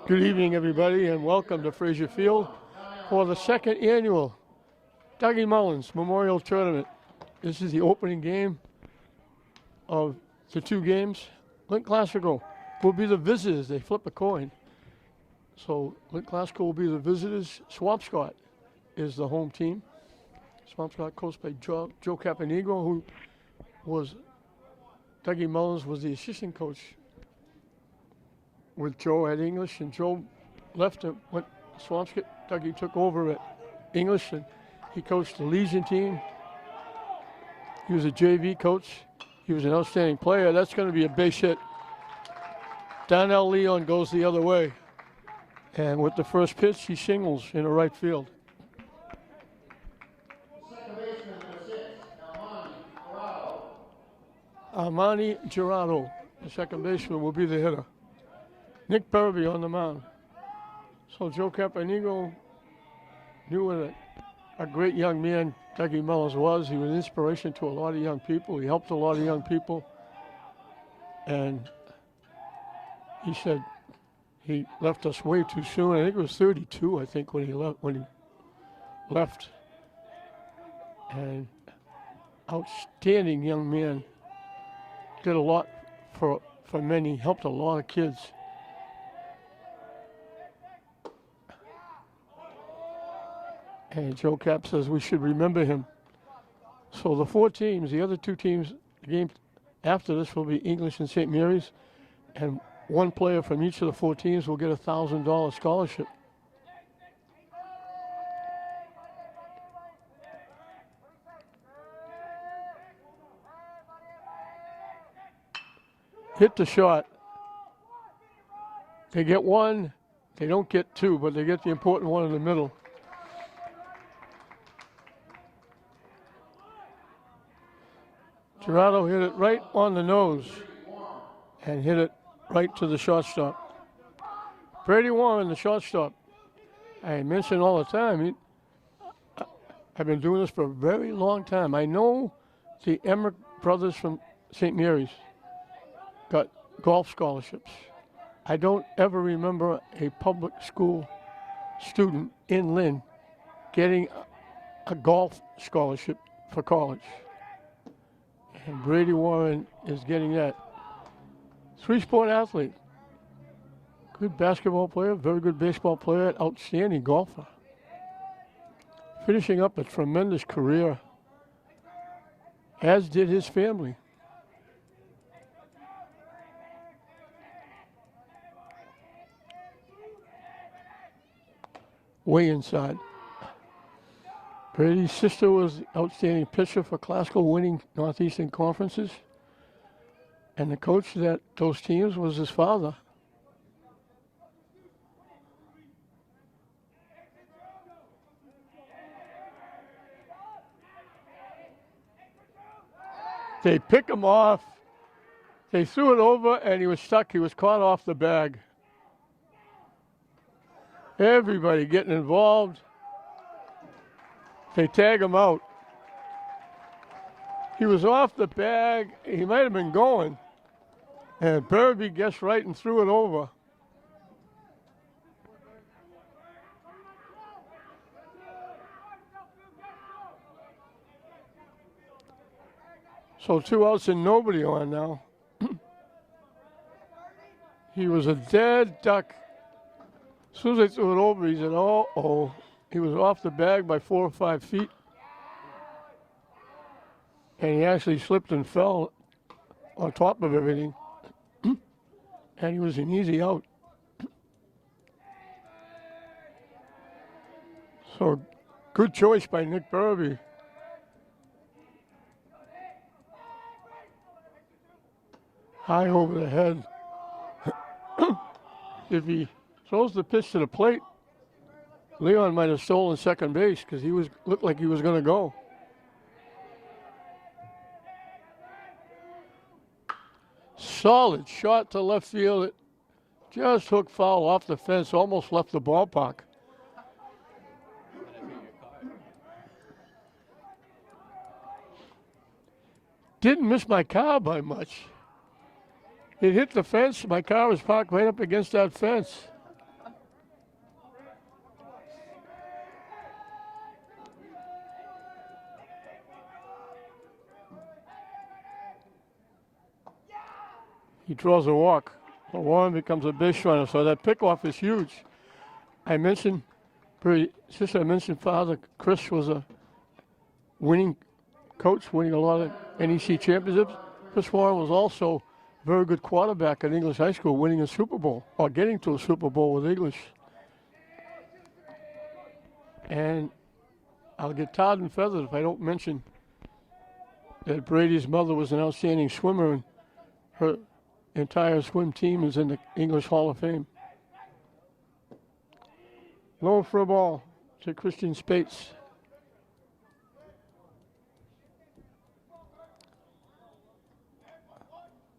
Good evening, everybody, and welcome to Fraser Field for the second annual Dougie Mullins Memorial Tournament. This is the opening game of the two games. Link Classical will be the visitors. They flip a coin. So Link Classical will be the visitors. Swampscott is the home team. Swampscott coached by Joe Caponigo, who was, Dougie Mullins was the assistant coach with Joe at English, and Joe left and went to Swampscott. Dougie took over at English, and he coached the Legion team. He was a JV coach. He was an outstanding player. That's going to be a base hit. Donnell Leon goes the other way. And with the first pitch, he singles in the right field. Armani Gerardo, the second baseman, will be the hitter. Nick Burby on the mound. So Joe Caponigo knew what a great young man Dougie Mullins was. He was an inspiration to a lot of young people. He helped a lot of young people. And he said he left us way too soon. I think it was 32, I think, when he left. And outstanding young man. Did a lot for many, helped a lot of kids. And Joe Cap says we should remember him. So the four teams, the other two teams, the game after this will be English and St. Mary's, and one player from each of the four teams will get a $1,000 scholarship. Hit the shot. They get one. They don't get two, but they get the important one in the middle. Gerardo hit it right on the nose and hit it right to the shortstop. Brady Warren, the shortstop. I mention all the time, I've been doing this for a very long time. I know the Emmerich brothers from St. Mary's got golf scholarships. I don't ever remember a public school student in Lynn getting a golf scholarship for college. And Brady Warren is getting that. Three-sport athlete. Good basketball player, very good baseball player, outstanding golfer. Finishing up a tremendous career, as did his family. Way inside. Brady's sister was the outstanding pitcher for Classical, winning Northeastern conferences. And the coach that those teams was his father. They pick him off. They threw it over, and he was stuck. He was caught off the bag. Everybody getting involved. They tag him out. He was off the bag. He might have been going. And Burby guessed right and threw it over. So 2 outs and nobody on now. He was a dead duck. As soon as they threw it over, he said, uh-oh. He was off the bag by 4 or 5 feet. And he actually slipped and fell on top of everything. And he was an easy out. So good choice by Nick Burby. High over the head. If he throws the pitch to the plate, Leon might have stolen second base because he looked like he was going to go. Solid shot to left field. It just hooked foul off the fence, almost left the ballpark. Didn't miss my car by much. It hit the fence. My car was parked right up against that fence. He draws a walk. The Warren becomes a base runner, so that pickoff is huge. I mentioned Father Chris was a winning coach, winning a lot of NEC championships. Chris Warren was also a very good quarterback at English High School, winning a Super Bowl, or getting to a Super Bowl with English. And I'll get tarred and feathered if I don't mention that Brady's mother was an outstanding swimmer, and her entire swim team is in the English Hall of Fame. Low for a ball to Christian Spates.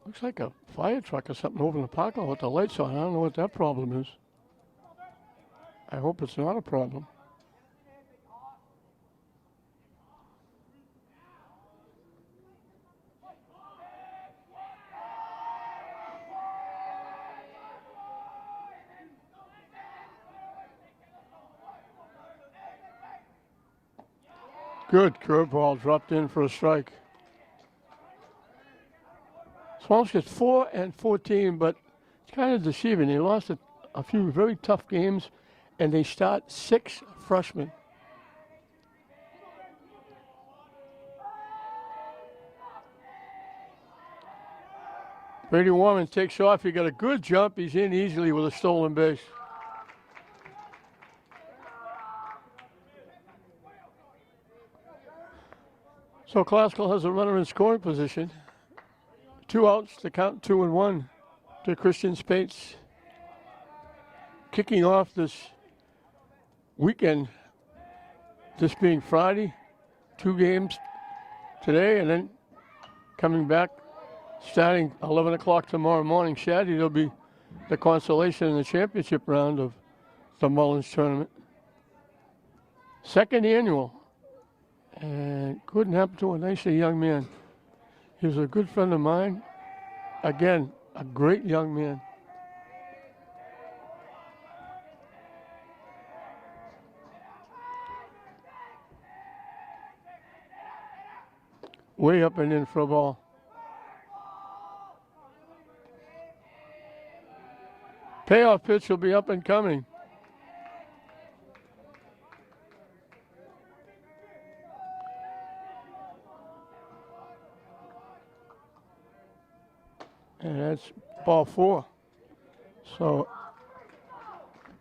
Looks like a fire truck or something over in the parking lot with the lights on. I don't know what that problem is. I hope it's not a problem. Good curveball dropped in for a strike. Swampscott's 4-14, but it's kind of deceiving. They lost a few very tough games, and they start 6 freshmen. Brady Warman takes off. He got a good jump. He's in easily with a stolen base. So Classical has a runner in scoring position. 2 outs to count 2-1 to Christian Spates. Kicking off this weekend, this being Friday, 2 games today, and then coming back starting 11 o'clock tomorrow morning, Saturday, there'll be the consolation in the championship round of the Mullins tournament. 2nd annual. And couldn't happen to a nicer young man. He was a good friend of mine. Again, a great young man. Way up and in for a ball. Payoff pitch will be up and coming. And that's ball 4. So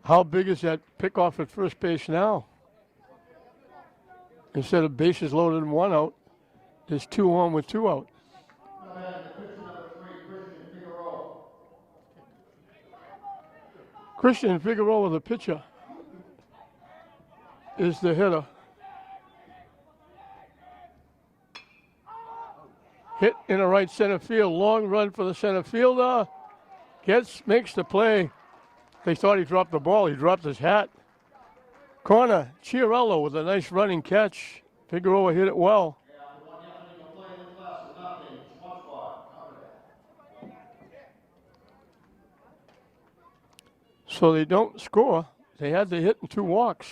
how big is that pickoff at first base now? Instead of bases loaded and 1 out, there's 2 on with 2 out. Christian Figueroa, the pitcher, is the hitter. Hit in the right center field. Long run for the center fielder. Makes the play. They thought he dropped the ball. He dropped his hat. Corner, Chiarello with a nice running catch. Figueroa hit it well. So they don't score. They had the hit and 2 walks.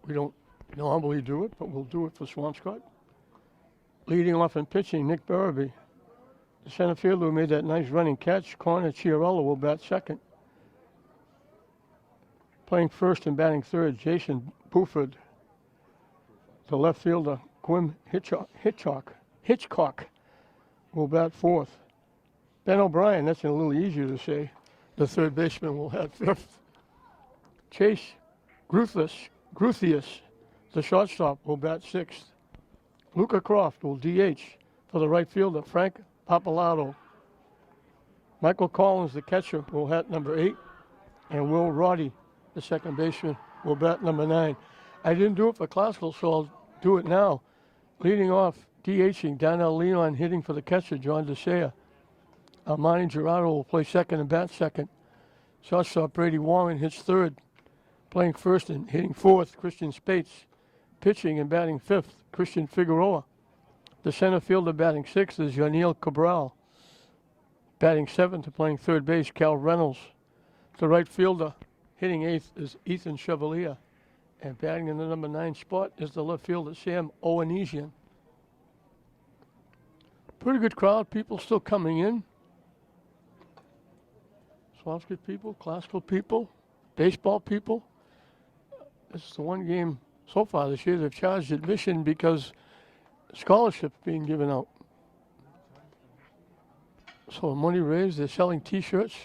We don't normally do it, but we'll do it for Swampscott. Leading off and pitching, Nick Barabee. The center fielder who made that nice running catch, corner, Chiarello will bat second. Playing first and batting third, Jason Buford. The left fielder, Quim Hitchcock will bat fourth. Ben O'Brien, that's a little easier to say. The third baseman will have fifth. Chase Gruthius, the shortstop, will bat sixth. Luca Croft will DH for the right fielder, Frank Papalato. Michael Collins, the catcher, will hat number 8. And Will Roddy, the second baseman, will bat number 9. I didn't do it for Classical, so I'll do it now. Leading off, DHing, Donnell Leon hitting for the catcher, John DeSea. Armani Gerardo will play second and bat second. Shortstop Brady Warren hits third. Playing first and hitting fourth, Christian Spates. Pitching and batting fifth, Christian Figueroa. The center fielder batting sixth is Yaniel Cabral. Batting seventh and playing third base, Cal Reynolds. The right fielder hitting eighth is Ethan Chevalier. And batting in the number 9 spot is the left fielder, Sam Owenesian. Pretty good crowd, people still coming in. Swampscott people, classical people, baseball people. This is the one game so far this year they've charged admission because scholarships being given out. So money raised, they're selling T-shirts.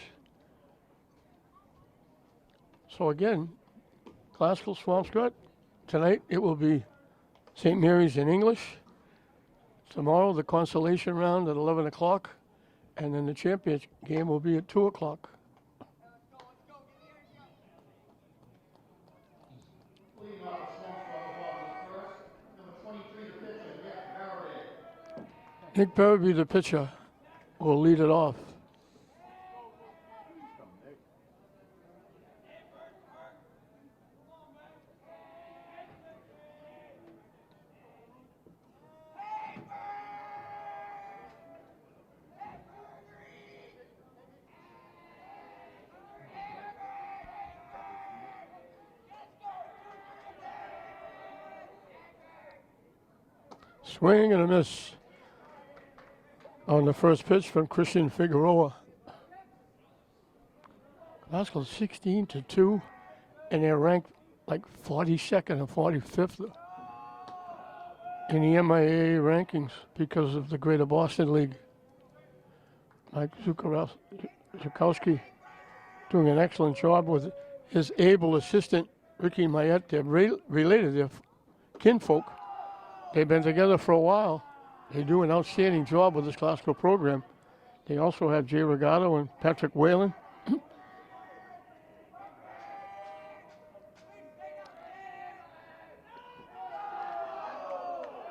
So again, classical Swampscott. Tonight it will be St. Mary's in English. Tomorrow the consolation round at 11 o'clock. And then the championship game will be at 2 o'clock. Nick Berby, the pitcher, will lead it off. Swing and a miss on the first pitch from Christian Figueroa. Glasgow 16-2, and they're ranked like 42nd or 45th in the MIAA rankings because of the Greater Boston League. Mike Zukowski doing an excellent job with his able assistant, Ricky Mayette. They're related, they're kinfolk. They've been together for a while. They do an outstanding job with this classical program. They also have Jay Regato and Patrick Whalen.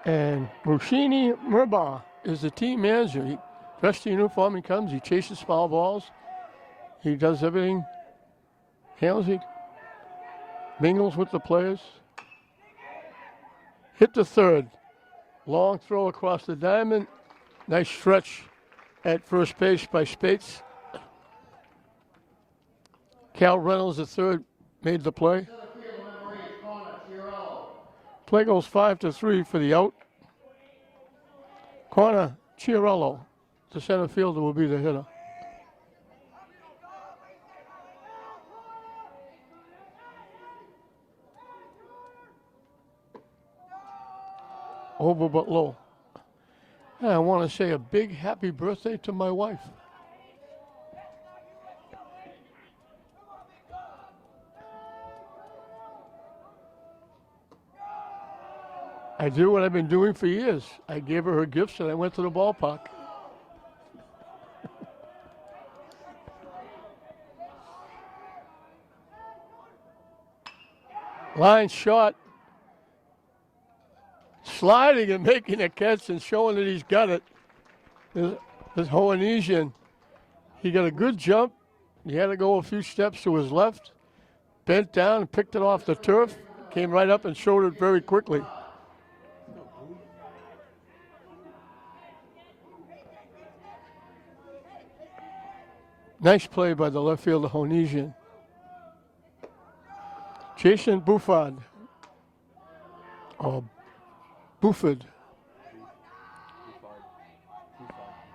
And Rushini Murbaugh is the team manager. He dressed in uniform, he comes, he chases foul balls. He does everything. Handles it, mingles with the players. Hit the third. Long throw across the diamond. Nice stretch at first base by Spates. Cal Reynolds, the third, made the play. Play goes 5-3 for the out. Corner, Chiarello, the center fielder, will be the hitter. Over but low. And I want to say a big happy birthday to my wife. I do what I've been doing for years. I gave her gifts and I went to the ballpark. Line shot. Sliding and making a catch and showing that he's got it. This Hoanesian, he got a good jump. He had to go a few steps to his left, bent down and picked it off the turf, came right up and showed it very quickly. Nice play by the left fielder, Hoanesian. Jason Buffard. Buffard.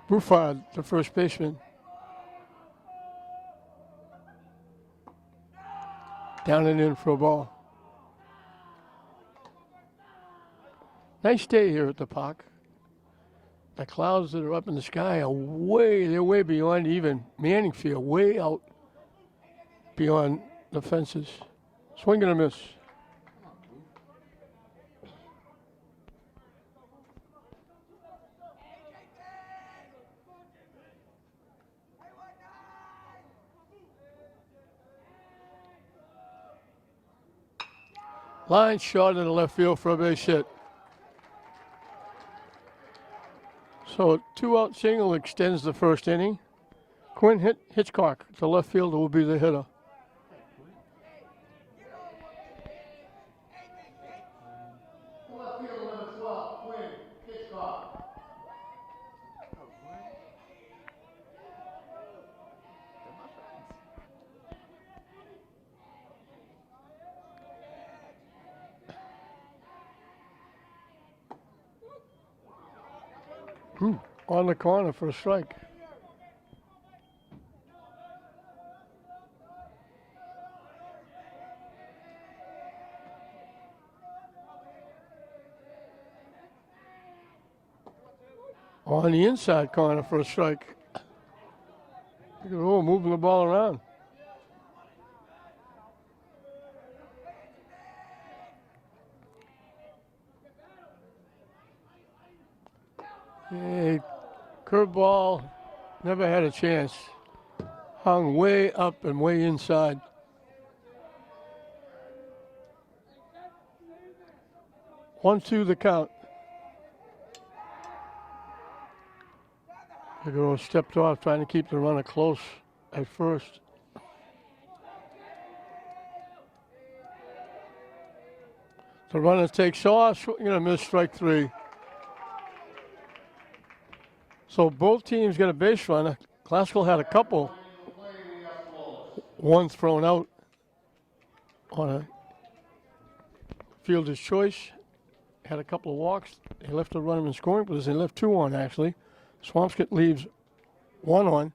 Buffard, the first baseman. Down and in for a ball. Nice day here at the park. The clouds that are up in the sky are they're way beyond even Manning Field, way out beyond the fences. Swing and a miss. Line shot in the left field for a base hit. So 2-out single extends the first inning. Quinn Hitchcock, the left fielder, will be the hitter. On the corner for a strike. On the inside corner for a strike. Look at moving the ball around. Hey, curveball, never had a chance. Hung way up and way inside. One, two, the count. Figueroa stepped off, trying to keep the runner close at first. The runner takes off, you're going to miss strike three. So both teams get a base runner. Classical had a couple. One thrown out on a fielder's choice. Had a couple of walks. They left a runner in scoring position. They left two on, actually. Swampscott leaves one on.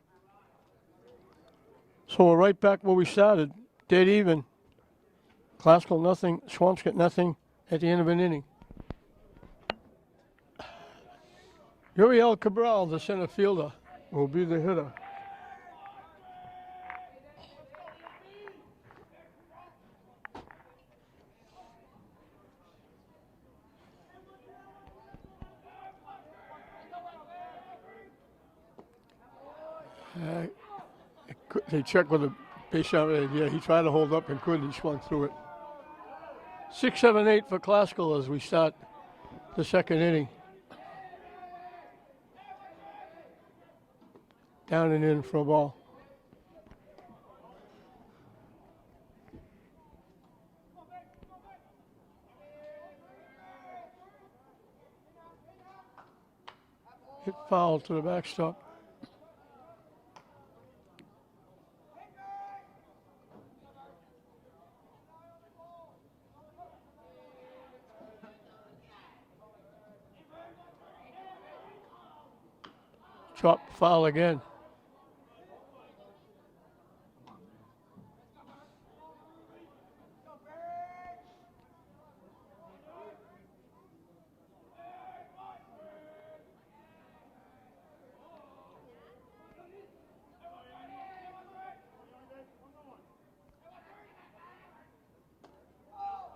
So we're right back where we started. Dead even. Classical nothing, Swampscott nothing at the end of an inning. Uriel Cabral, the center fielder, will be the hitter. They checked with the base runner. Yeah, he tried to hold up and couldn't. He swung through it. 6, 7, 8 for Classical as we start the second inning. Down and in for a ball. Hit foul to the backstop. Chop foul again.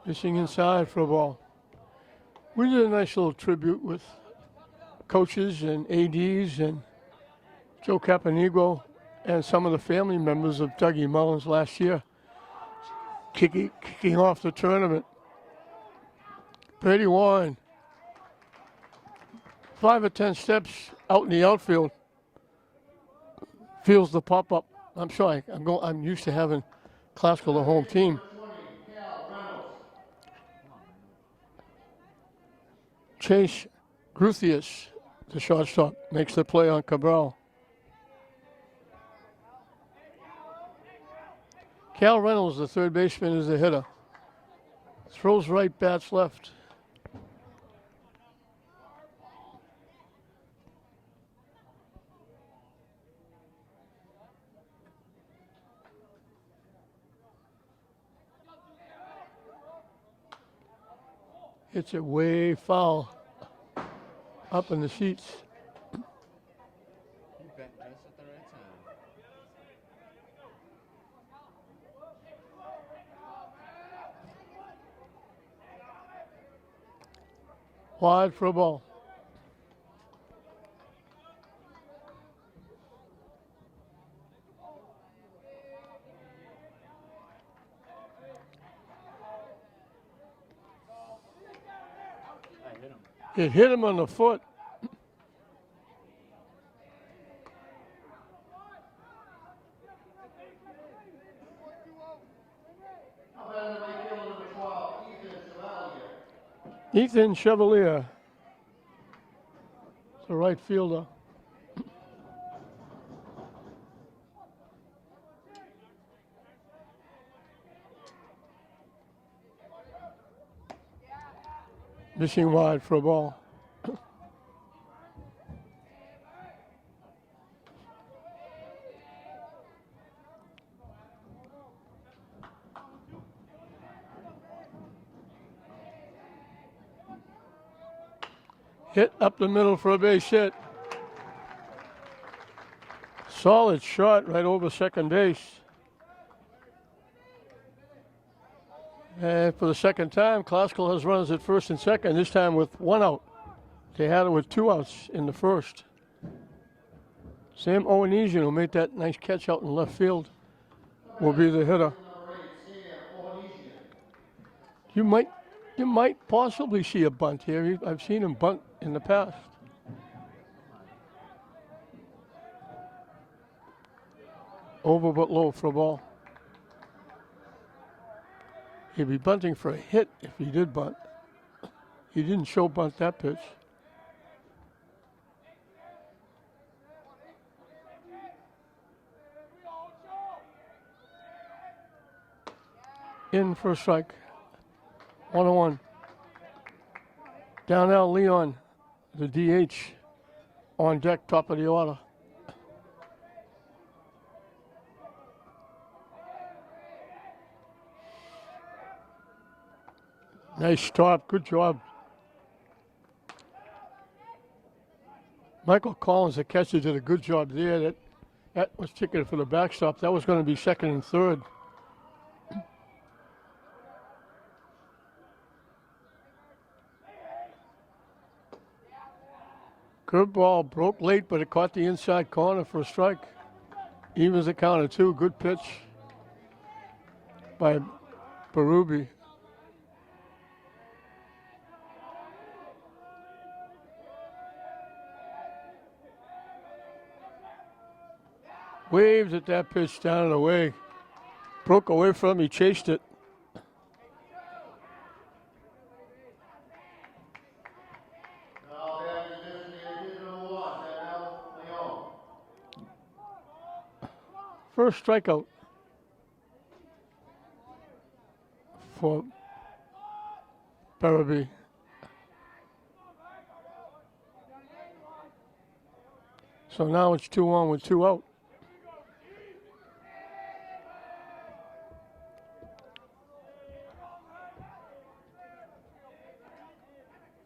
Fishing inside for a ball. We did a nice little tribute with coaches and ADs and Joe Caponegro and some of the family members of Dougie Mullins last year, kicking off the tournament. 31. 5 or 10 steps out in the outfield. Feels the pop-up. I'm sorry, I'm used to having Classical the home team. Chase Gruthius, the shortstop, makes the play on Cabral. Cal Reynolds, the third baseman, is the hitter. Throws right, bats left. Hits it way foul up in the seats. Wide for a ball. It hit him on the foot. Ethan Chevalier, the right fielder. Missing wide for a ball. Hit up the middle for a base hit. Solid shot right over second base. And for the second time, Classical has runners at first and second, this time with one out. They had it with 2 outs in the first. Sam Owenesian, who made that nice catch out in left field, will be the hitter. You might possibly see a bunt here. I've seen him bunt in the past. Over but low for a ball. He'd be bunting for a hit if he did bunt. He didn't show bunt that pitch. In for a strike. 1-1. Downell Leon, the DH, on deck, top of the order. Nice stop. Good job. Michael Collins, the catcher, did a good job there. That was ticketed for the backstop. That was going to be second and third. Curveball broke late, but it caught the inside corner for a strike. Evens the count at 2. Good pitch by Berube. Waved at that pitch down and away. Broke away from him. He chased it. First strikeout for Berube. So now it's 2-on with 2 out.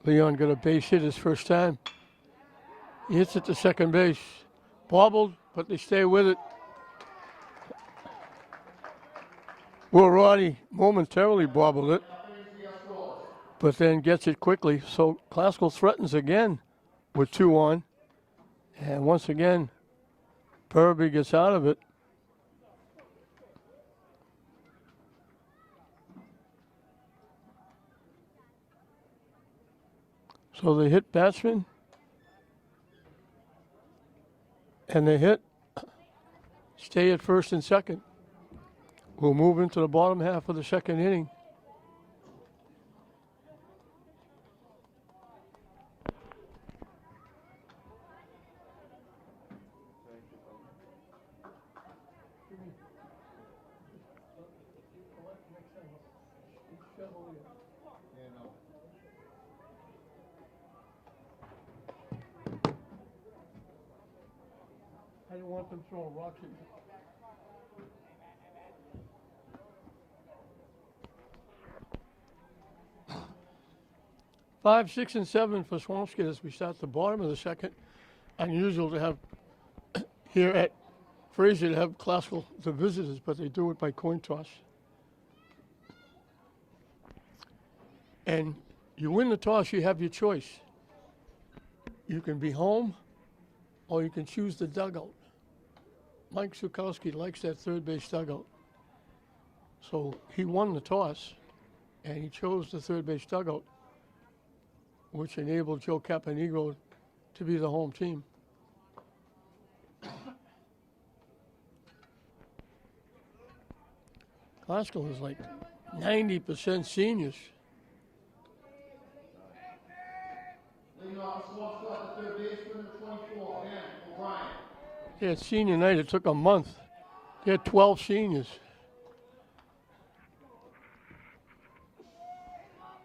Leon got a base hit his first time. He hits it to second base. Bobbled, but they stay with it. Will Roddy momentarily bobbled it, but then gets it quickly. So Classical threatens again with 2 on. And once again, Berube gets out of it. So they hit batsman, and they hit stay at first and second. We'll move into the bottom half of the second inning. I didn't want them throwing rocks at me. 5, 6, and 7 for Swampscott as we start the bottom of the second. Unusual to have here at Fraser to have Classical the visitors, but they do it by coin toss. And you win the toss, you have your choice. You can be home, or you can choose the dugout. Mike Sukowski likes that third base dugout. So he won the toss, and he chose the third base dugout, which enabled Joe Caponegro to be the home team. Classical is like 90% seniors. They had senior night. It took a month. They had 12 seniors.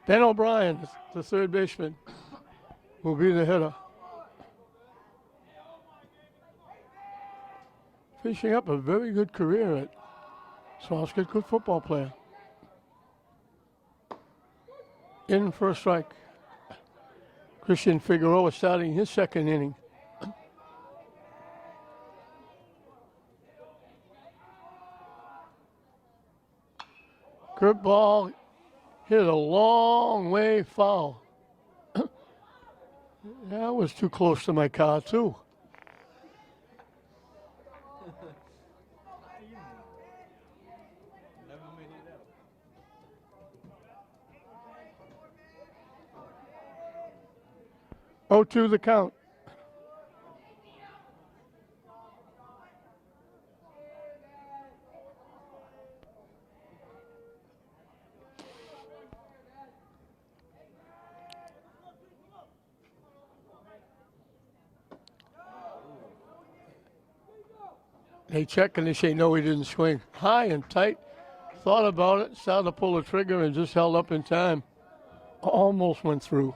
Ben O'Brien, the third baseman, will be the hitter. Finishing up a very good career at Swampscott, good football player. In for a strike. Christian Figueroa starting his second inning. Curve ball hit a long way foul. That was too close to my car, too. Oh, 2 the count. They check and they say, no, he didn't swing. High and tight. Thought about it, started to pull the trigger and just held up in time. Almost went through.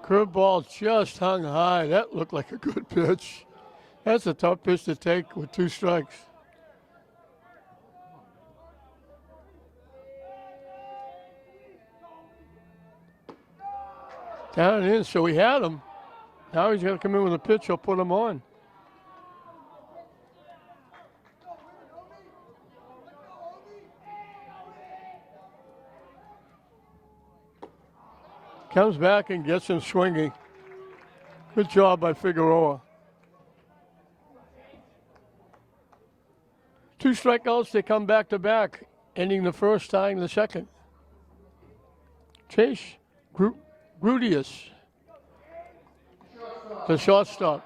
Curveball just hung high. That looked like a good pitch. That's a tough pitch to take with 2 strikes. Down and in, so he had him. Now he's got to come in with a pitch. He'll put him on. Comes back and gets him swinging. Good job by Figueroa. 2 strikeouts, they come back to back, ending the first, tying the second. Chase Grudius, the shortstop.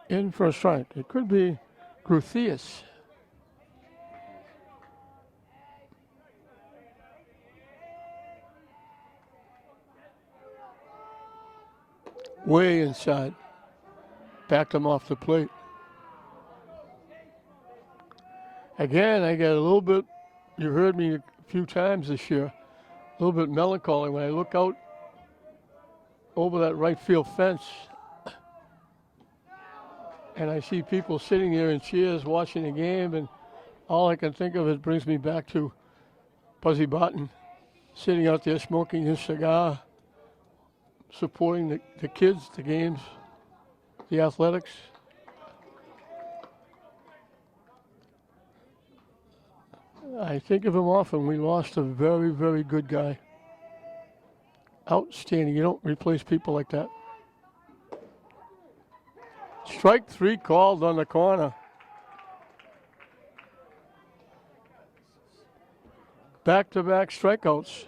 In for a strike. It could be Grutheus. Way inside. Backed him off the plate. Again, I get a little bit, you heard me a few times this year, a little bit melancholy when I look out over that right field fence and I see people sitting there in chairs watching the game, and all I can think of is brings me back to Buzzy Barton sitting out there smoking his cigar, supporting the kids, the games, the athletics. I think of him often. We lost a very, very good guy. Outstanding. You don't replace people like that. Strike 3 called on the corner. Back-to-back strikeouts.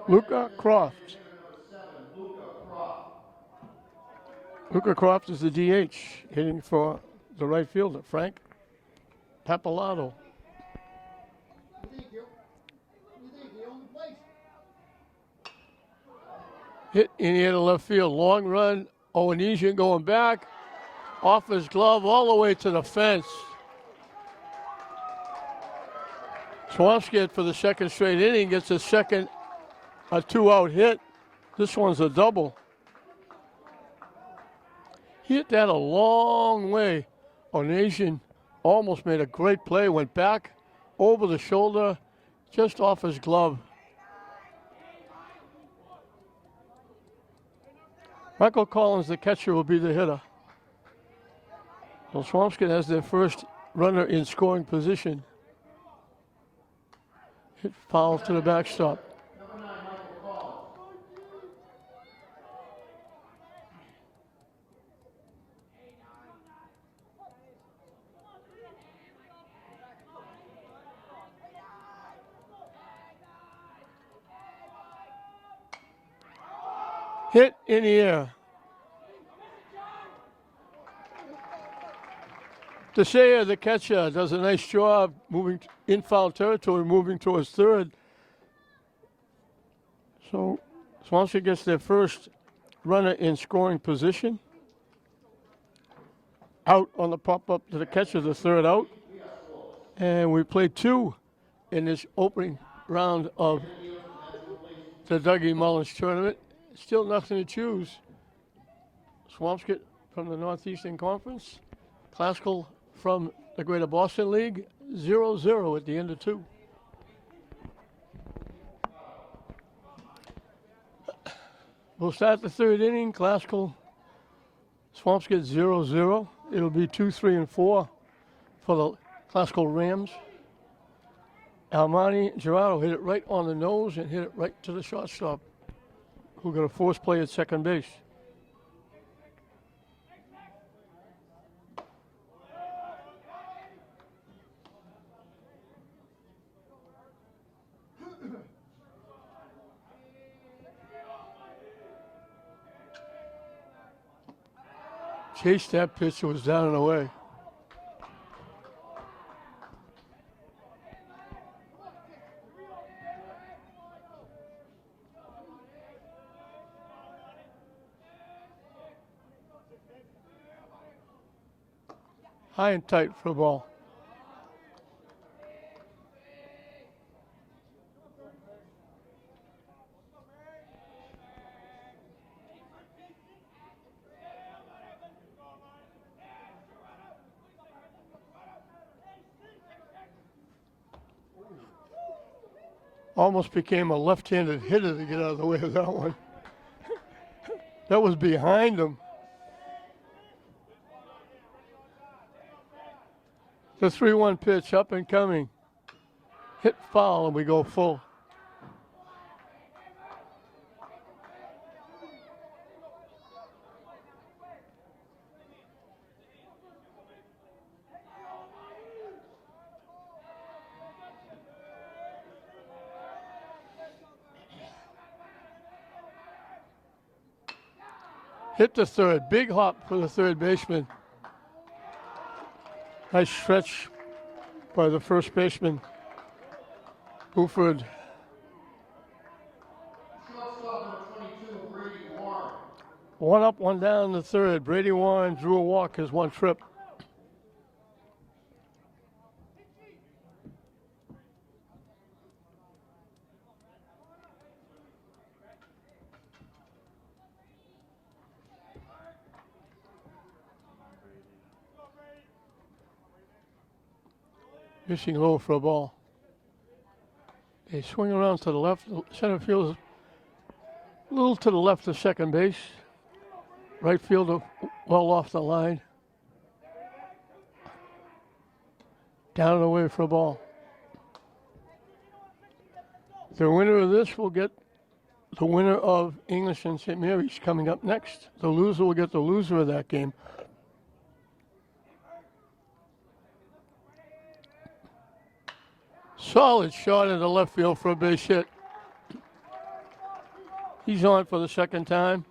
Luca Croft. Luca Croft is the DH, hitting for the right fielder, Frank Papalato. Hit in the air to left field. Long run. Owenesian going back. Off his glove all the way to the fence. Swampscott for the second straight inning gets a 2-out hit. This one's a double. He hit that a long way. Owenesian almost made a great play. Went back over the shoulder, just off his glove. Michael Collins, the catcher, will be the hitter. Well, Swampscott has their first runner in scoring position. Hit foul to the backstop. Hit in the air. Teixeira, the catcher, does a nice job moving in foul territory, moving towards third. So Swampscott gets their first runner in scoring position. Out on the pop-up to the catcher, the third out. And we played 2 in this opening round of the Dougie Mullins tournament. Still nothing to choose. Swampscott from the Northeastern Conference. Classical from the Greater Boston League. 0-0 at the end of 2. We'll start the third inning. Classical Swampscott 0-0. It'll be 2, 3, and 4 for the Classical Rams. Almani Gerardo hit it right on the nose and hit it right to the shortstop, who got a force play at second base. Chased that pitch, it was down and away. High and tight for a ball. Almost became a left-handed hitter to get out of the way of that one. That was behind him. The 3-1 pitch, up and coming. Hit foul, and we go full. Hit the third. Big hop for the third baseman. Nice stretch by the first baseman, Buford. One up, one down the third. Brady Warren drew a walk, his one trip. Missing low for a ball. They swing around to the left. Center field a little to the left of second base. Right fielder well off the line. Down and away for a ball. The winner of this will get the winner of English and St. Mary's coming up next. The loser will get the loser of that game. Solid shot into left field for a base hit. He's on for the second time.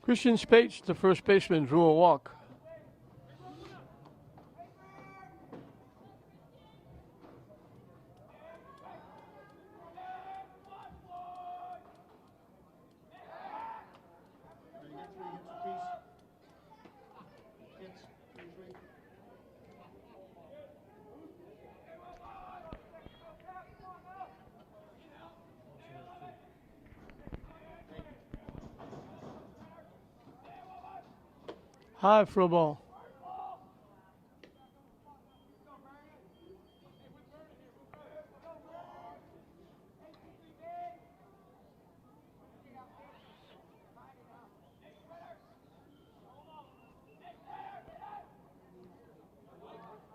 Christian Spates, the first baseman, drew a walk. High for a ball.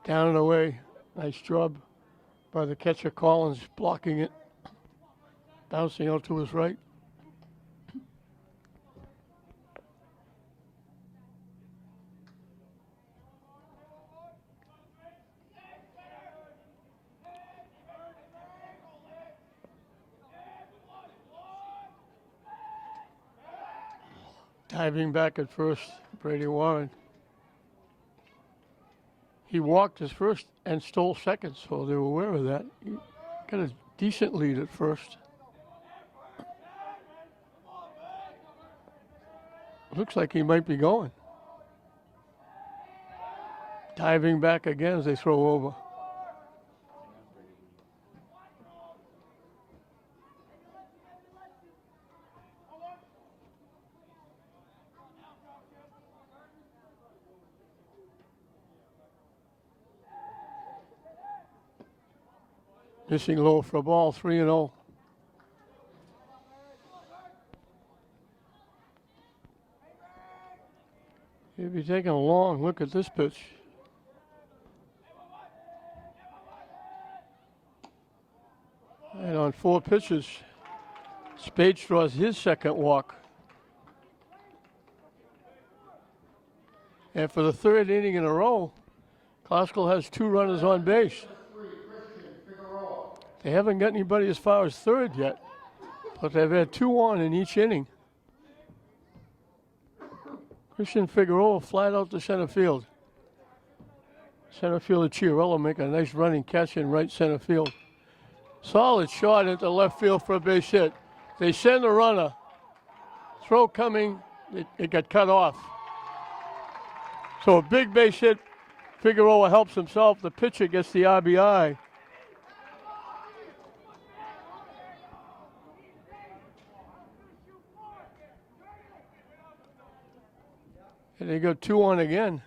Down and away. Nice job by the catcher Collins, blocking it. Bouncing out to his right. Diving back at first, Brady Warren. He walked his first and stole second, so they were aware of that. He got a decent lead at first. Looks like he might be going. Diving back again as they throw over. Missing low for a ball, 3-0. He'll be taking a long look at this pitch. And on 4 pitches, Spades draws his second walk. And for the 3rd inning in a row, Classical has 2 runners on base. They haven't got anybody as far as 3rd yet, but they've had 2 on in each inning. Christian Figueroa flat out to center field. Center fielder Chiarello make a nice running catch in right center field. Solid shot into left field for a base hit. They send the runner. Throw coming, it got cut off. So a big base hit. Figueroa helps himself. The pitcher gets the RBI. And they go 2 on again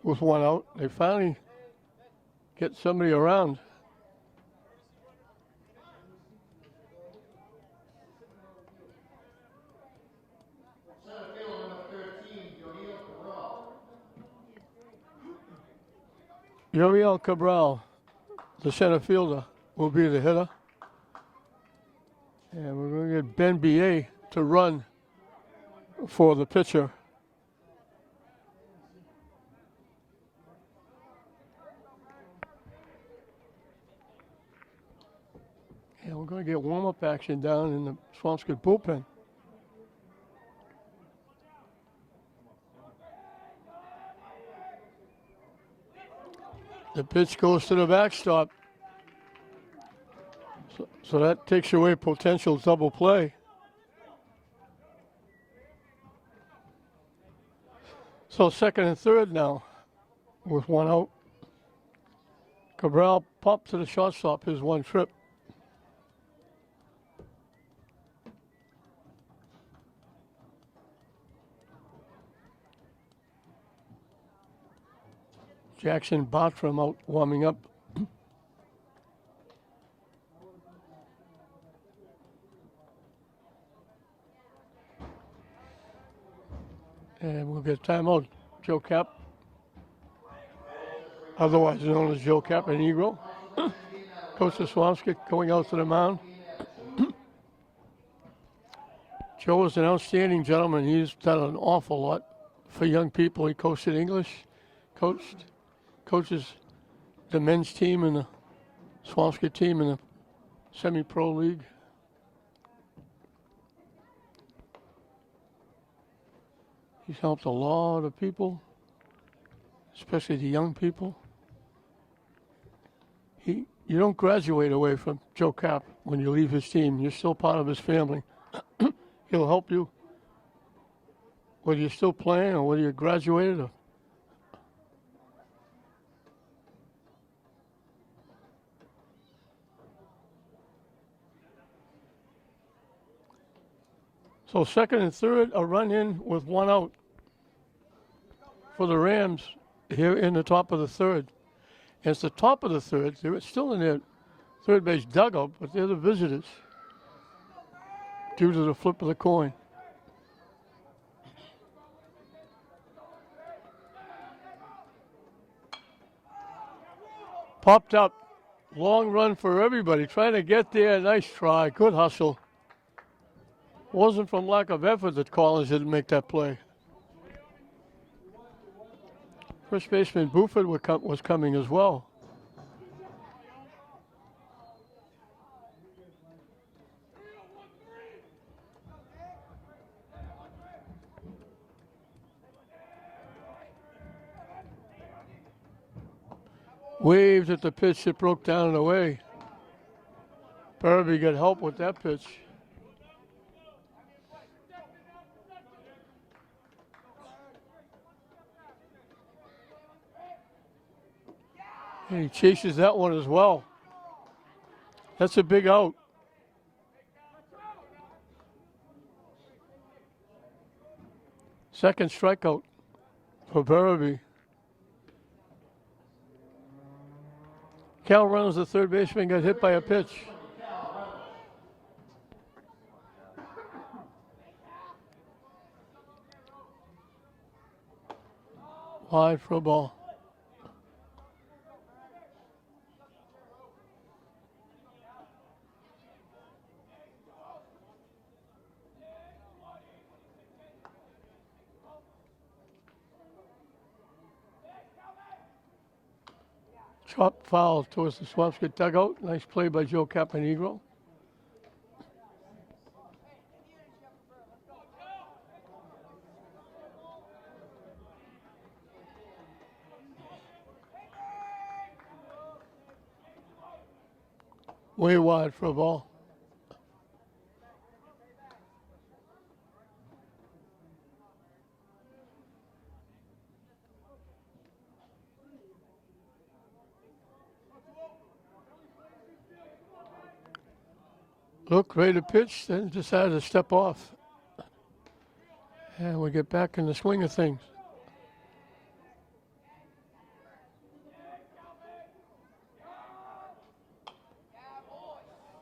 with 1 out. They finally get somebody around. Yuriel Cabral, the center fielder, will be the hitter. And we're going to get Ben B.A. to run for the pitcher. And we're going to get warm-up action down in the Swampscott bullpen. The pitch goes to the backstop. So that takes away potential double play. So 2nd and 3rd now with 1 out. Cabral popped to the shortstop his 1 trip. Jackson Bartram out warming up. And we'll get timeout. Joe Cap, otherwise known as Joe Caponegro. Coach of Swampscott going out to the mound. Joe is an outstanding gentleman. He's done an awful lot for young people. He coached in English, coaches the men's team and the Swampscott team in the semi-pro league. He's helped a lot of people, especially the young people. You don't graduate away from Joe Cap when you leave his team. You're still part of his family. He'll help you whether you're still playing or whether you graduated. Or so 2nd and 3rd, a run in with 1 out for the Rams here in the top of the 3rd. And it's the top of the 3rd. They're still in their 3rd base dugout, but they're the visitors due to the flip of the coin. Popped up. Long run for everybody. Trying to get there. Nice try. Good hustle. Wasn't from lack of effort that Collins didn't make that play. First baseman Buford was coming as well. waved at the pitch that broke down and away. Burby got help with that pitch. And he chases that one as well. That's a big out. Second strikeout for Burby. Cal Reynolds, the third baseman, got hit by a pitch. Wide for a ball. Chop foul towards the Swampscott dugout. Nice play by Joe Caponegro. Way wide for a ball. Look, ready to pitch, then decided to step off. And we get back in the swing of things.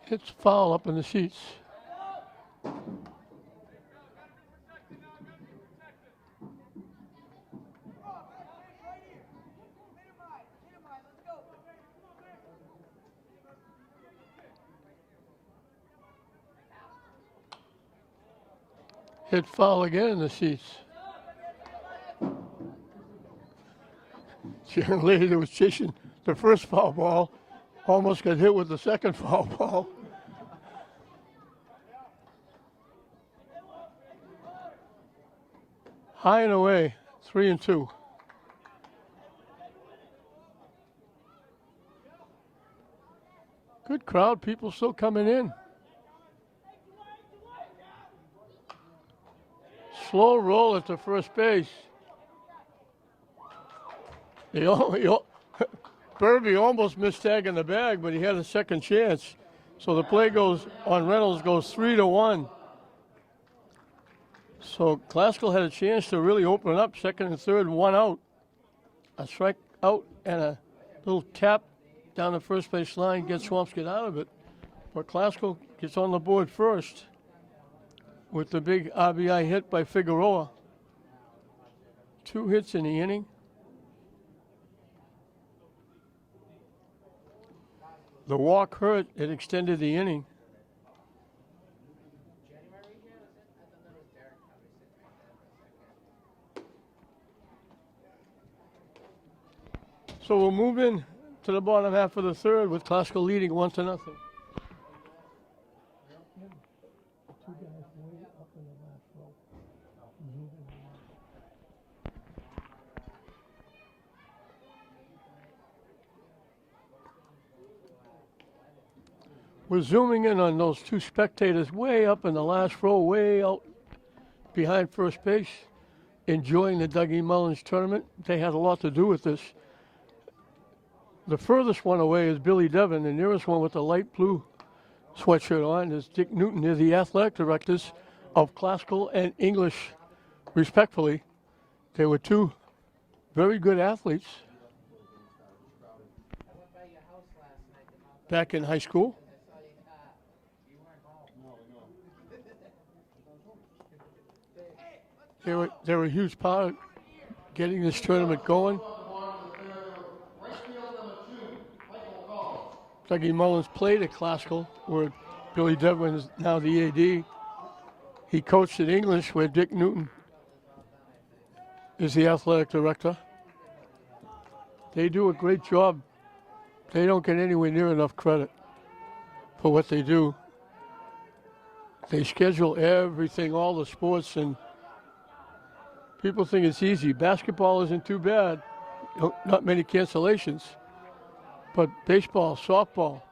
Hits foul up in the seats. Hit foul again in the seats. The young lady that was chasing the first foul ball almost got hit with the second foul ball. High and away, 3-2. Good crowd, people still coming in. Slow roll at the first base. Burby almost missed tagging the bag, but he had a second chance. So the play goes on Reynolds, goes 3-1. So Classical had a chance to really open up second and third, one out. A strike out and a little tap down the first base line gets Swampscott out of it. But Classical gets on the board first with the big RBI hit by Figueroa. 2 hits in the inning. The walk hurt, it extended the inning. So we'll move in to the bottom half of the third with Classical leading 1-0. We're zooming in on those two spectators way up in the last row, way out behind first base, enjoying the Dougie Mullins tournament. They had a lot to do with this. The furthest one away is Billy Devon. The nearest one with the light blue sweatshirt on is Dick Newton. They're the athletic directors of Classical and English, respectfully. They were two very good athletes back in high school. They were a huge part of getting this tournament going. Dougie Mullins played at Classical, where Billy Devlin is now the AD. He coached at English, where Dick Newton is the athletic director. They do a great job. They don't get anywhere near enough credit for what they do. They schedule everything, all the sports, and people think it's easy. Basketball isn't too bad. Not many cancellations. But baseball, softball,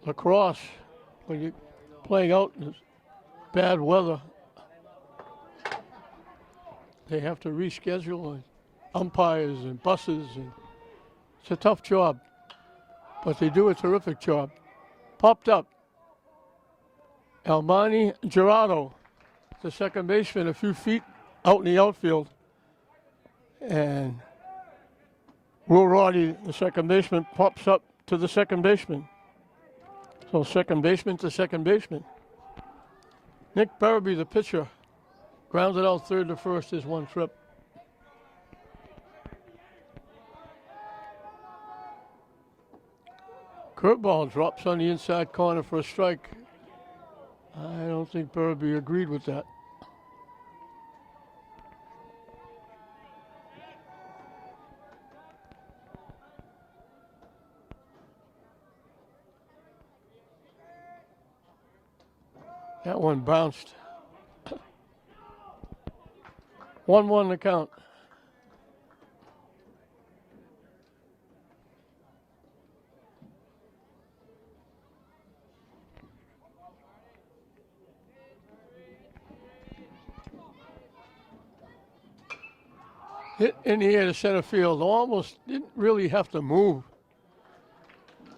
lacrosse, when you're playing out in bad weather, they have to reschedule and umpires and buses. And it's a tough job, but they do a terrific job. Popped up. Albani Gerardo, the second baseman, a few feet out in the outfield. And Will Roddy, the second baseman, pops up to the second baseman. So second baseman to second baseman. Nick Barabee, the pitcher, grounded out third to first his one trip. Curveball drops on the inside corner for a strike. I don't think Barabee agreed with that. That one bounced. 1-1 the count. Hit in the air to center field. Almost didn't really have to move.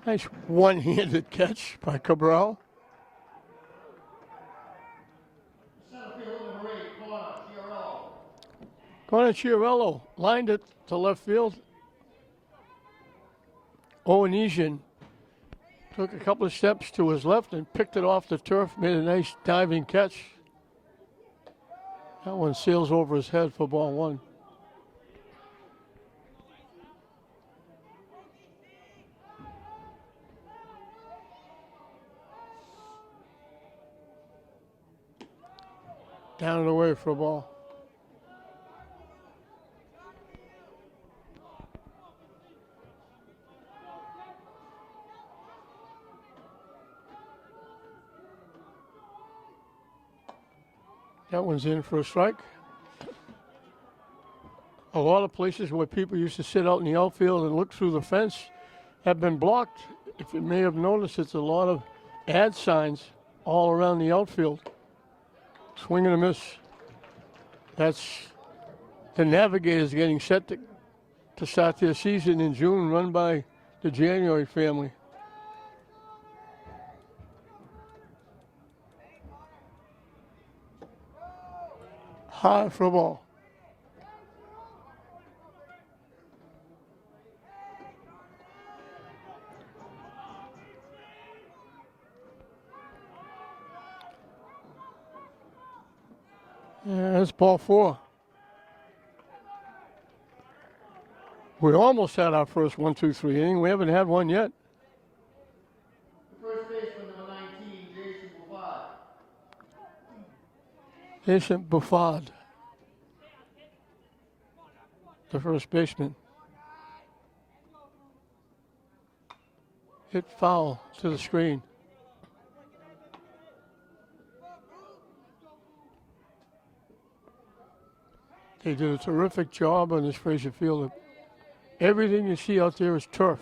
Nice one-handed catch by Cabral. Corner Chiarello lined it to left field. Owenesian took a couple of steps to his left and picked it off the turf, made a nice diving catch. That one sails over his head for ball one. Down and away for a ball. That one's in for a strike. A lot of places where people used to sit out in the outfield and look through the fence have been blocked. If you may have noticed, it's a lot of ad signs all around the outfield. Swing and a miss. That's the Navigators getting set to start their season in June, run by the January family. High for a ball. Yeah, that's ball four. We almost had our first 1-2-3 inning. We haven't had one yet. First baseman, number 19, Jason Buffard. Jason Buffard, the first baseman. Hit foul to the screen. They did a terrific job on this Frazier Field. Everything you see out there is turf.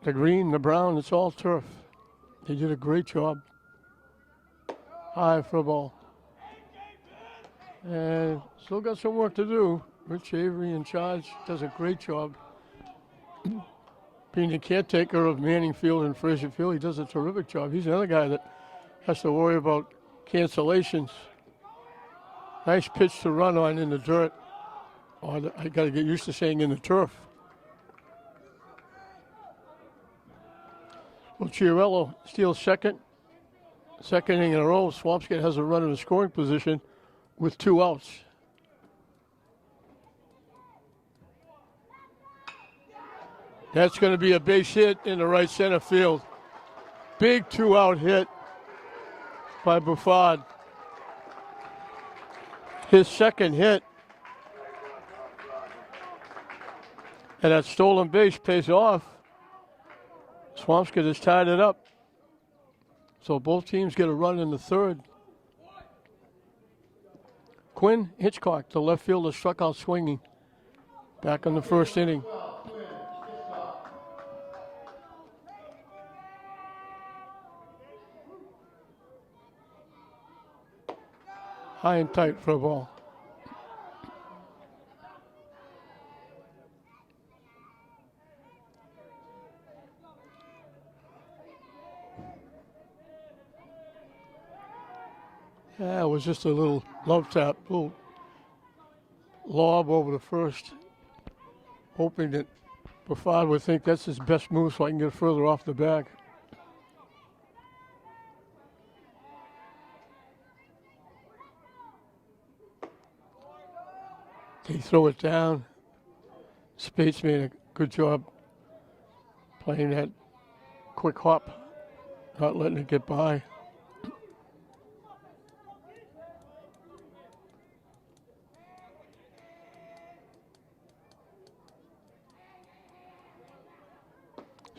The green, the brown, it's all turf. They did a great job. High for a ball. And still got some work to do. Rich Avery in charge does a great job. Being the caretaker of Manning Field and Frazier Field, he does a terrific job. He's another guy that has to worry about cancellations. Nice pitch to run on in the dirt. Oh, I got to get used to saying in the turf. Well, Chiarello steals second inning in a row. Swampscott has a run in the scoring position with 2 outs. That's going to be a base hit in the right center field. Big 2-out hit by Buffard. His second hit. And that stolen base pays off. Swampscott has tied it up. So both teams get a run in the third. Quinn Hitchcock, the left fielder, struck out swinging. Back in the first inning. 12, Quinn, disc off. High and tight for a ball. Yeah, it was just a little love tap, little lob over the first, hoping that Buffard would think that's his best move so I can get further off the bag. They throw it down. Spates made a good job playing that quick hop, not letting it get by.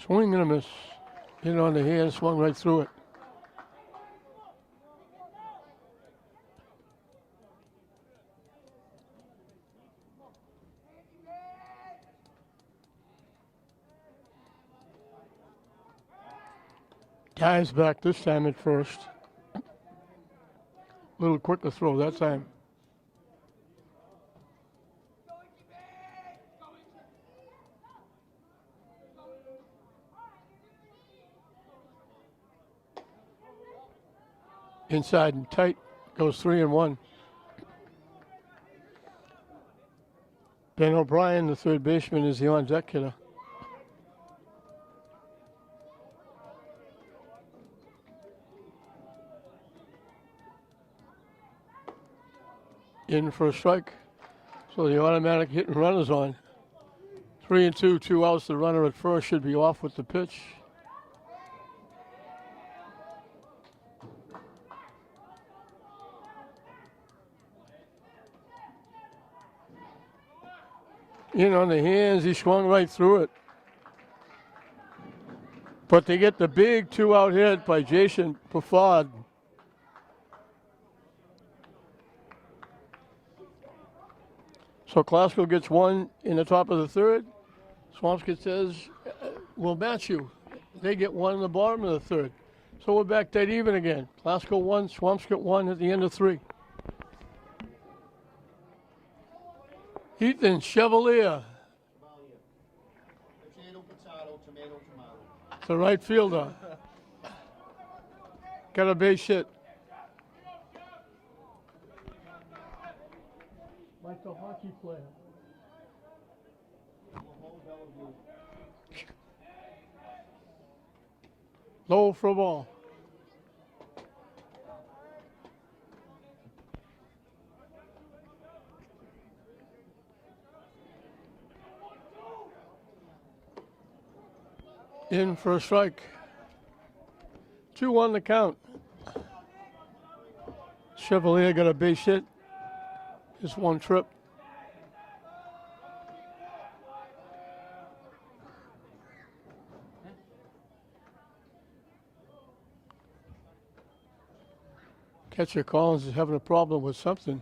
Swing and a miss. Hit on the hand, swung right through it. Guys back this time at first. A little quicker throw that time. Inside and tight, goes 3-1. Ben O'Brien, the third baseman, is the on-deck hitter. In for a strike. So the automatic hit and run is on. 3-2, 2 outs. The runner at first should be off with the pitch. In on the hands, he swung right through it. But they get the big 2-out hit by Jason Buffard. So Glasgow gets one in the top of the third. Swampscott says, we'll match you. They get one in the bottom of the third. So we're back dead even again. Glasgow 1, Swampscott 1 at the end of 3. Ethan Chevalier, Potato, potato, tomato, tomato. the right fielder. Got a base hit. Like the hockey player. Low for a ball. In for a strike. 2-1 the count. Chevalier got a base hit. Just one trip. Catcher Collins is having a problem with something.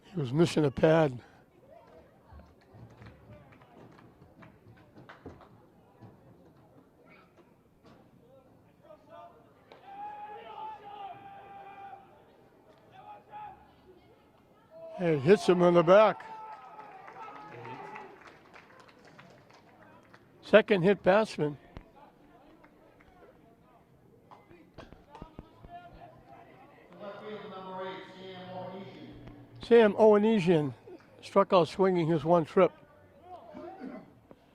He was missing a pad. And it hits him in the back. Second hit batsman. Left field, number 8, Sam Owenesian struck out swinging his one trip.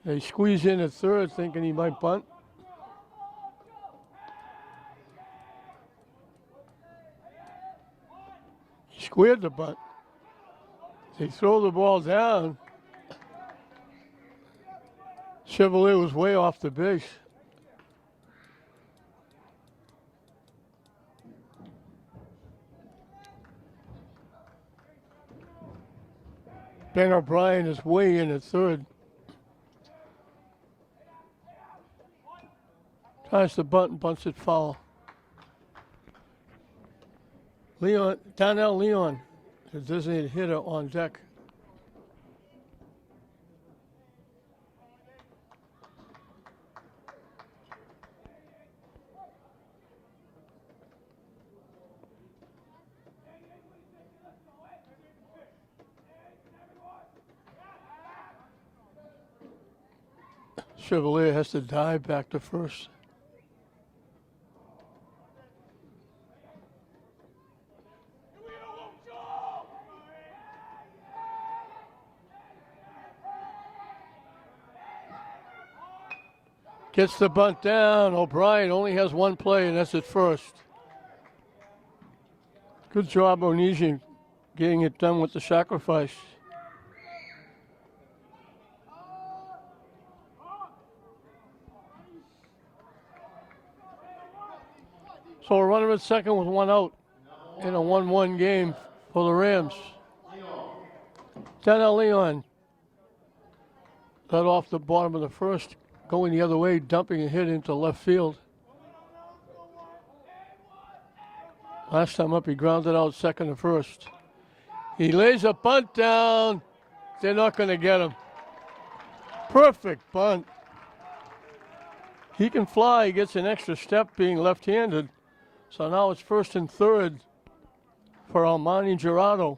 They squeeze in at third thinking he might bunt. He squared the bunt. They throw the ball down. Chevalier was way off the base. Ben O'Brien is way in at third. Tries to bunt and bunts it foul. Donnell Leon, the designated hitter on deck. Chevalier has to dive back to first. Gets the bunt down. O'Brien only has one play, and that's at first. Good job, Onesian, getting it done with the sacrifice. So a runner at second with one out in a 1-1 game for the Rams. Donnell Leon led off the bottom of the first, going the other way, dumping a hit into left field. Last time up, he grounded out second to first. He lays a bunt down. They're not going to get him. Perfect bunt. He can fly. He gets an extra step being left-handed. So now it's first and third for Almani Gerardo.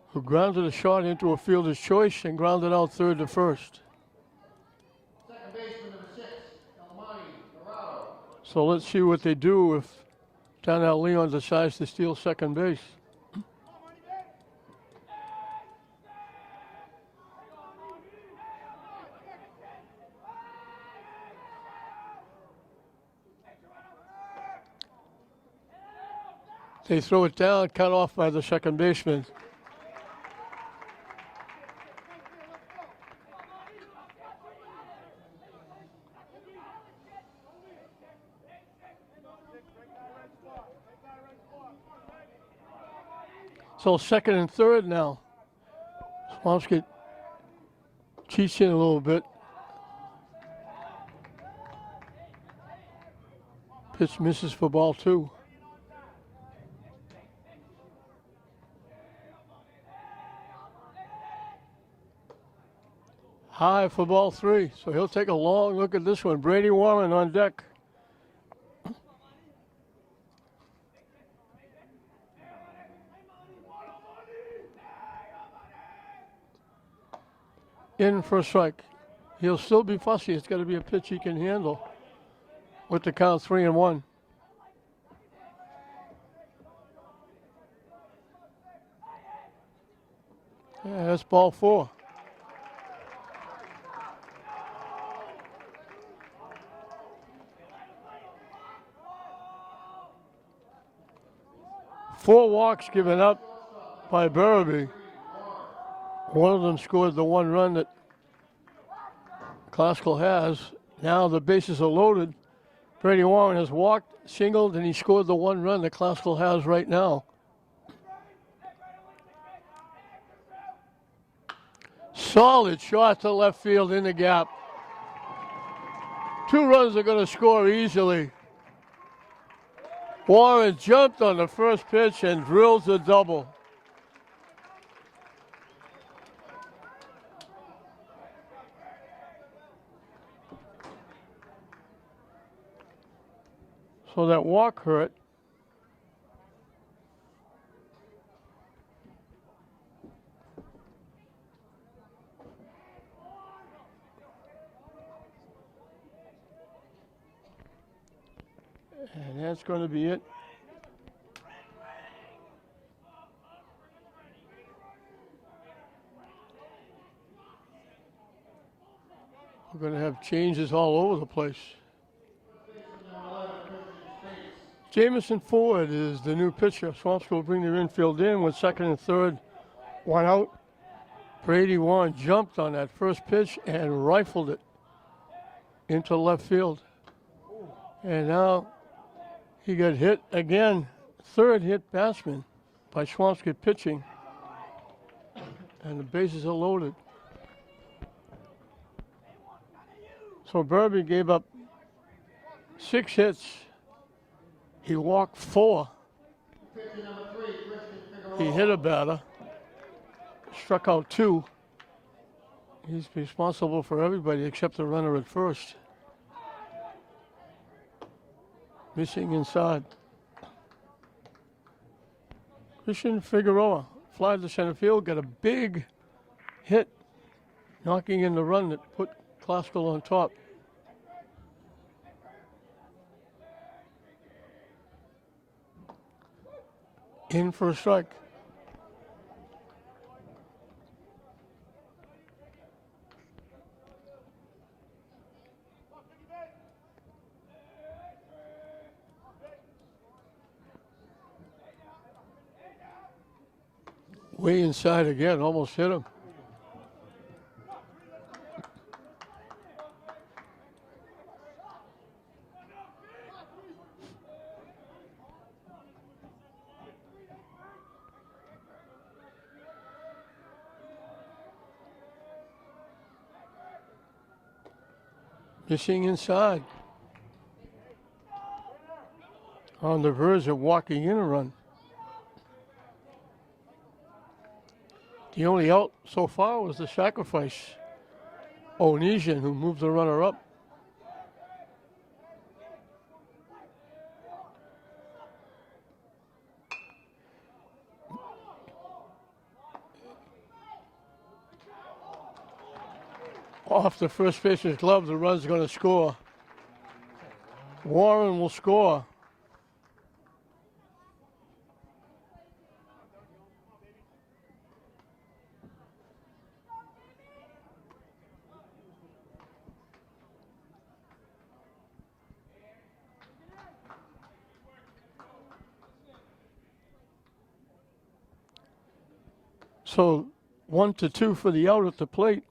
Who grounded a shot into a fielder's choice and grounded out third to first. Second baseman number 6, Almani Gerardo. So let's see what they do if Donnell Leon decides to steal second base. They throw it down, cut off by the second baseman. So second and third now. Swampscott cheats in a little bit. Pitch misses for ball 2. High for ball 3. So he'll take a long look at this one. Brady Warren on deck. In for a strike. He'll still be fussy. It's got to be a pitch he can handle with the count 3-1. Yeah, that's ball 4. Four walks given up by Burraby. One of them scored the one run that Classical has. Now the bases are loaded. Brady Warren has walked, singled, and he scored the one run that Classical has right now. Solid shot to left field in the gap. 2 runs are going to score easily. Warren jumped on the first pitch and drills a double. So that walk hurt. And that's going to be it. We're going to have changes all over the place. Jamison Ford is the new pitcher. Swampscott will bring their infield in with second and third. One out. Brady Warren jumped on that first pitch and rifled it into left field. And now he got hit again. Third hit batsman by Swampscott pitching. And the bases are loaded. So Burby gave up 6 hits. He walked 4. Pitcher number 3, Christian Figueroa. He hit a batter. Struck out 2. He's responsible for everybody except the runner at first. Missing inside. Christian Figueroa flies to center field, got a big hit, knocking in the run that put Classical on top. In for a strike. Way inside again, almost hit him. Missing inside. On the verge of walking in a run. The only out so far was the sacrifice. Onesian, who moved the runner up. Off the first baseman's glove, the run's going to score. Warren will score. So 1-2 for the out at the plate.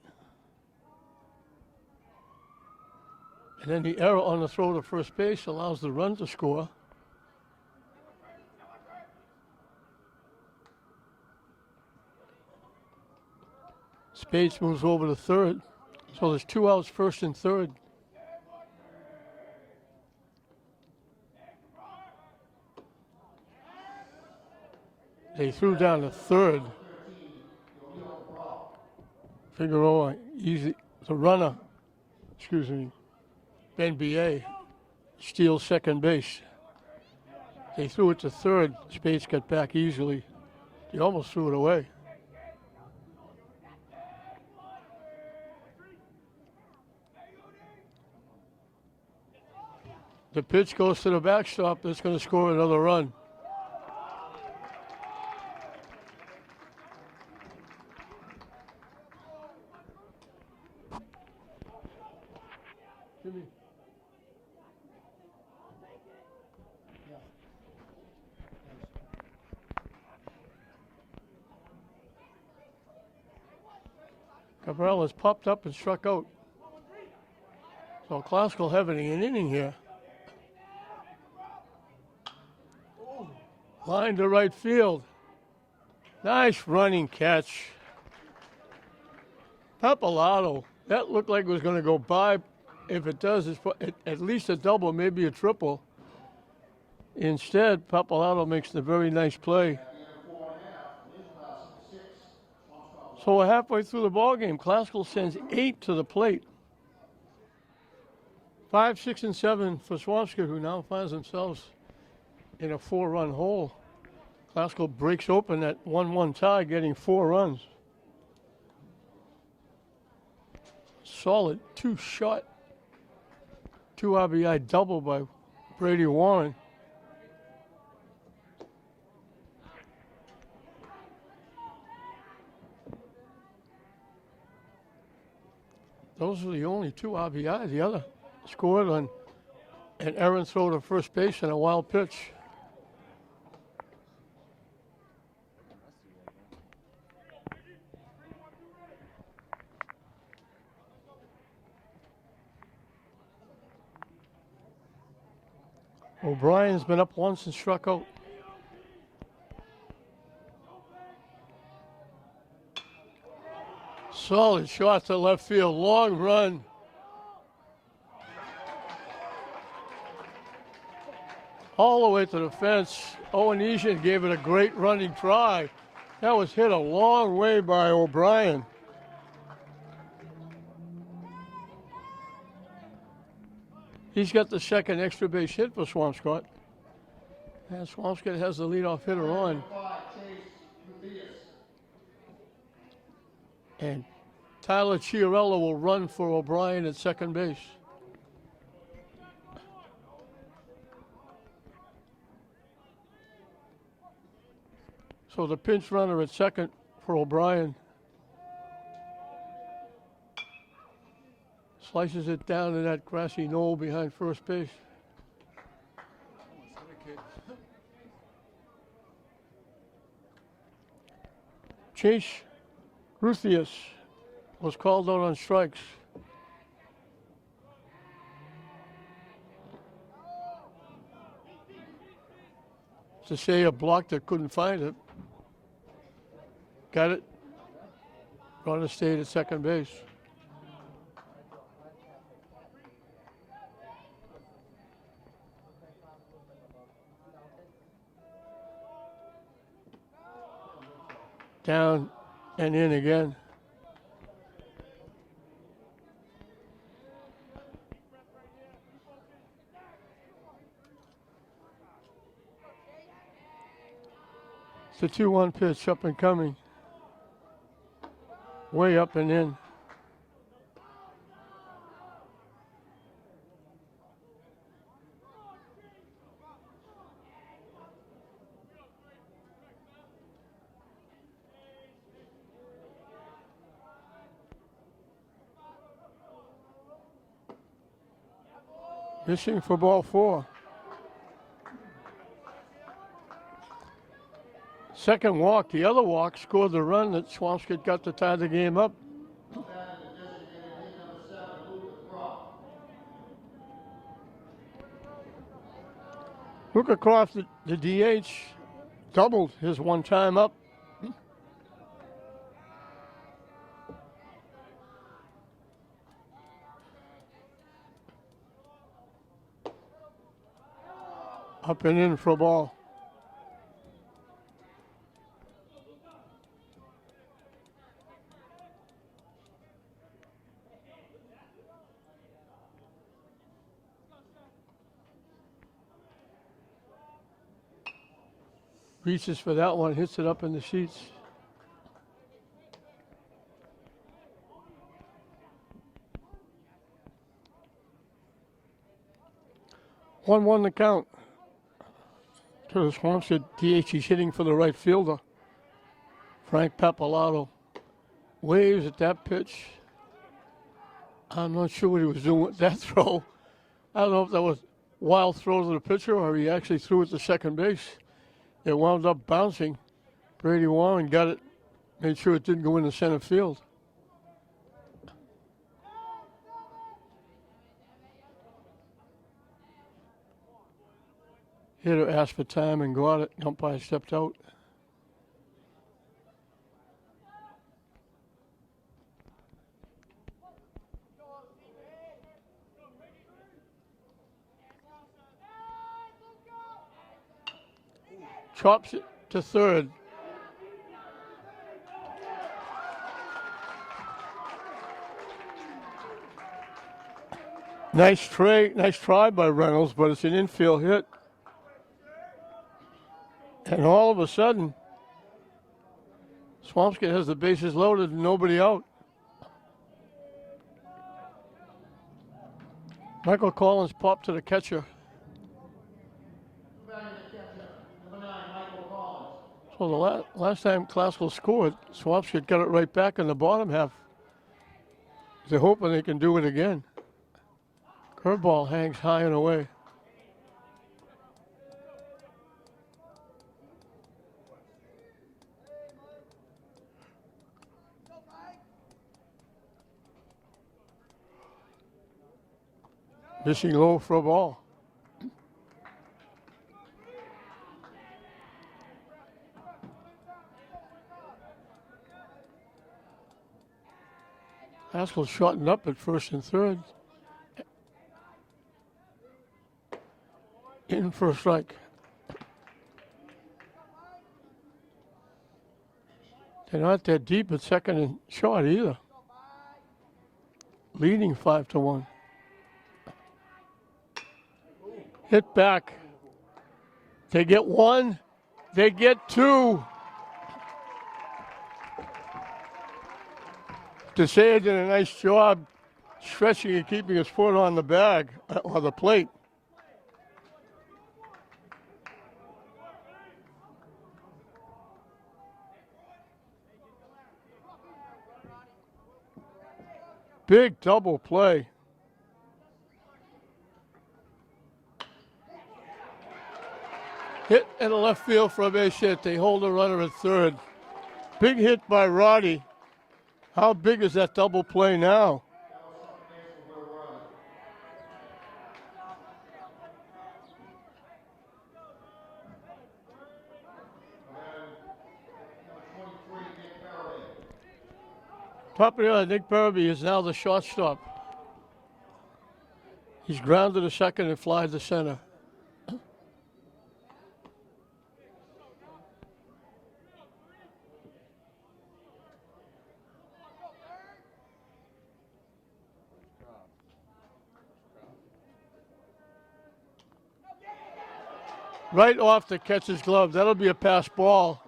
And then the error on the throw to first base allows the run to score. Spades moves over to third. So there's 2 outs, first and third. They threw down to third. Figueroa, easy. The runner, excuse me, Ben B.A. steals second base. They threw it to third. Spades got back easily. He almost threw it away. The pitch goes to the backstop. That's going to score another run. Jimmy. Cabral has popped up and struck out. So Classical having an inning here. Line to right field. Nice running catch. Papalato. That looked like it was going to go by. If it does, it's at least a double, maybe a triple. Instead, Papalato makes the very nice play. So we're halfway through the ballgame. Classical sends 8 to the plate. 5, 6, and 7 for Swampscott, who now finds themselves in a 4-run hole. Classical breaks open that 1-1 tie, getting 4 runs. Solid 2-shot, 2 RBI double by Brady Warren. Those are the only 2 RBI. The other scored on an errant throw to first base and a wild pitch. O'Brien's been up once and struck out. Solid shot to left field, long run. all the way to the fence. Owen Easton gave it a great running try. That was hit a long way by O'Brien. He's got the second extra base hit for Swampscott. And Swampscott has the leadoff hitter on. And Tyler Chiarella will run for O'Brien at second base. So the pinch runner at second for O'Brien. Slices it down to that grassy knoll behind first base. Chase Ruthius was called out on strikes. To say a block that couldn't find it. Got it. Runner stayed at second base. Down and in again. It's a 2-1 pitch, up and coming. Way up and in. Missing for ball 4. Second walk, the other walk scored the run that Swampscott got to tie the game up. Luca Croft, the DH, doubled his one time up. Up and in for a ball. Reaches for that one, hits it up in the seats. One the count. To the Swampscott DH, he's hitting for the right fielder. Frank Papalato waves at that pitch. I'm not sure what he was doing with that throw. I don't know if that was wild throw to the pitcher or he actually threw it to second base. It wound up bouncing. Brady Warren got it, made sure it didn't go into center field. Hitter asked for time and got it. Umpire stepped out. Chops it to third. Nice try by Reynolds, but it's an infield hit. And all of a sudden, Swampscott has the bases loaded and nobody out. Michael Collins popped to the catcher. So the last time Classical scored, Swampscott got it right back in the bottom half. They're hoping they can do it again. Curveball hangs high and away. Missing low for a ball. Haskell shortened up at first and third. In In for a strike. They're not that deep at second and short either. Leading 5-1. Hit back. They get one. They get two. DeSaya did a nice job stretching and keeping his foot on the bag, or the plate. Big double play. Hit in the left field for a base hit. They hold the runner at third. Big hit by Roddy. How big is that double play now? Top of the order, Nick Burby is now the shortstop. He's grounded to second and flied to center. Right off the catcher's glove. That'll be a pass ball.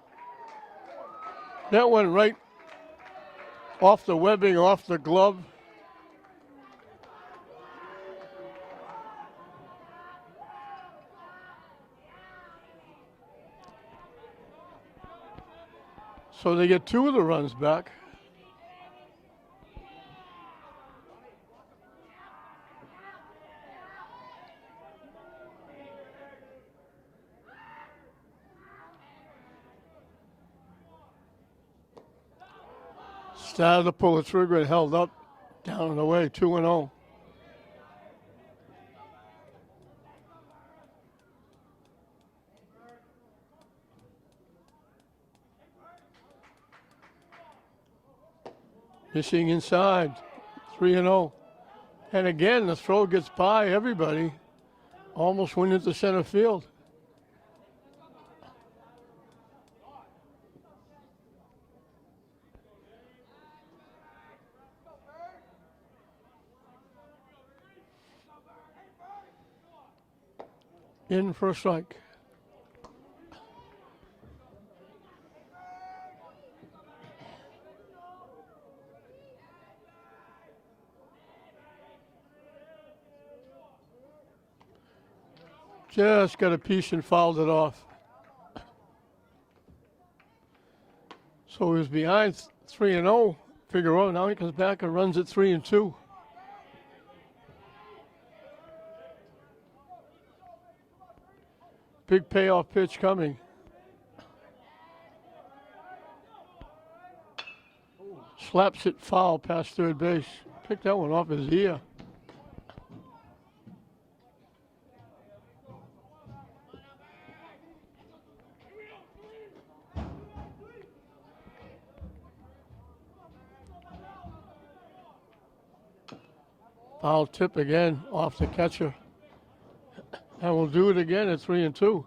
That went right off the webbing, off the glove. So they get two of the runs back. Started to pull the trigger and held up, down and away, 2-0. Missing inside, 3-0. And again, the throw gets by everybody. Almost went into center field. In for a strike. Just got a piece and fouled it off. So he was behind 3-0. Figueroa, now he comes back and runs at 3-2. Big payoff pitch coming. Slaps it foul past third base. Picked that one off his ear. Foul tip again off the catcher. And we'll do it again at 3-2.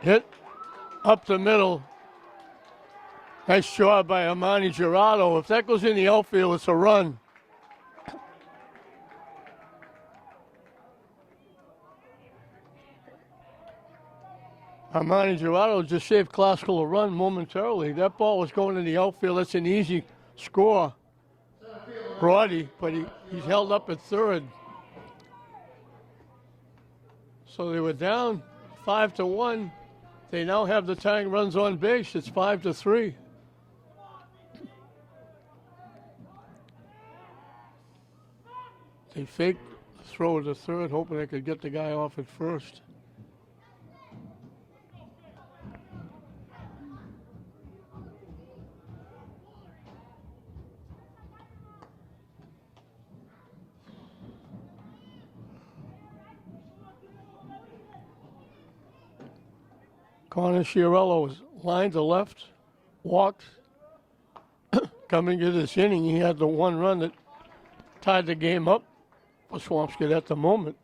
Hit up the middle. Nice job by Armani Gerardo. If that goes in the outfield, it's a run. Armani Gerardo just saved Classical a run momentarily. That ball was going in the outfield. That's an easy score. Brody, but he's held up at third. So they were down 5-1. They now have the tying runs on base. It's 5-3. They faked the throw to third, hoping they could get the guy off at first. Connor Chiarello was lined to left, walked. Coming into this inning, he had the one run that tied the game up for Swampscott at the moment.